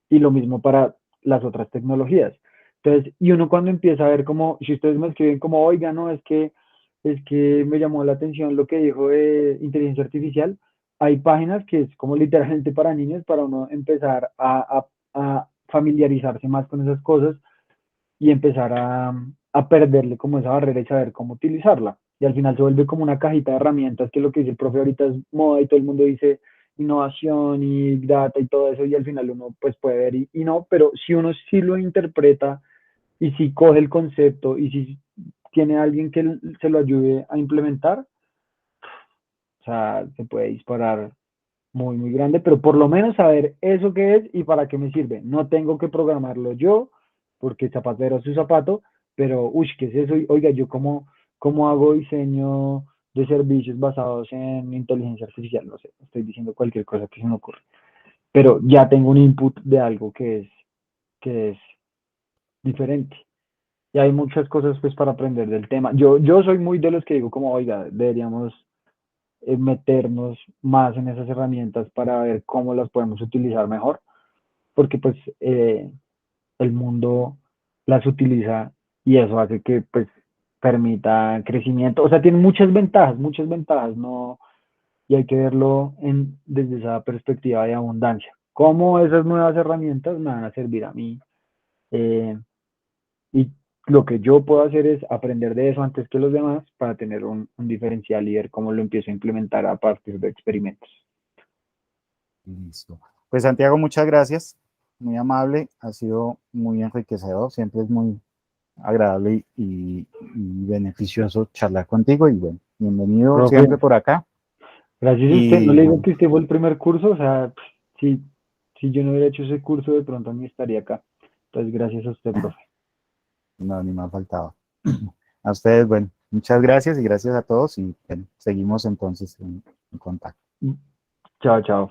Y lo mismo para las otras tecnologías. Entonces, y uno cuando empieza a ver como, si ustedes me escriben como, oiga, no, es que me llamó la atención lo que dijo de inteligencia artificial, hay páginas que es como literalmente para niños, para uno empezar a familiarizarse más con esas cosas y empezar a perderle como esa barrera y saber cómo utilizarla. Y al final se vuelve como una cajita de herramientas, que es lo que dice el profe ahorita es moda y todo el mundo dice innovación y data y todo eso, y al final uno pues puede ver y no, pero si uno sí lo interpreta y si coge el concepto y si tiene alguien que se lo ayude a implementar, o sea, se puede disparar muy, muy grande, pero por lo menos saber eso que es y para qué me sirve. No tengo que programarlo yo, porque zapatero es su zapato, pero, uy, ¿qué es eso? Oiga, yo cómo hago diseño de servicios basados en inteligencia artificial, no sé, estoy diciendo cualquier cosa que se me ocurre, pero ya tengo un input de algo que es diferente. Y hay muchas cosas pues para aprender del tema. Yo soy muy de los que digo como, oiga, deberíamos meternos más en esas herramientas para ver cómo las podemos utilizar mejor, porque pues el mundo las utiliza y eso hace que pues permita crecimiento, o sea, tiene muchas ventajas, ¿no? Y hay que verlo desde esa perspectiva de abundancia. ¿Cómo esas nuevas herramientas me van a servir a mí? Eh, y lo que yo puedo hacer es aprender de eso antes que los demás para tener un diferencial y ver cómo lo empiezo a implementar a partir de experimentos. Listo. Pues Santiago, muchas gracias, muy amable, ha sido muy enriquecedor, siempre es muy agradable y beneficioso charlar contigo y bueno, bienvenido Profe, siempre por acá gracias a usted. No y le digo que usted fue el primer curso, o sea, si yo no hubiera hecho ese curso, de pronto ni estaría acá. Entonces, gracias a usted, profe. no, ni más faltaba. A ustedes, bueno, muchas gracias y gracias a todos y bueno, seguimos entonces en contacto. Chao, chao.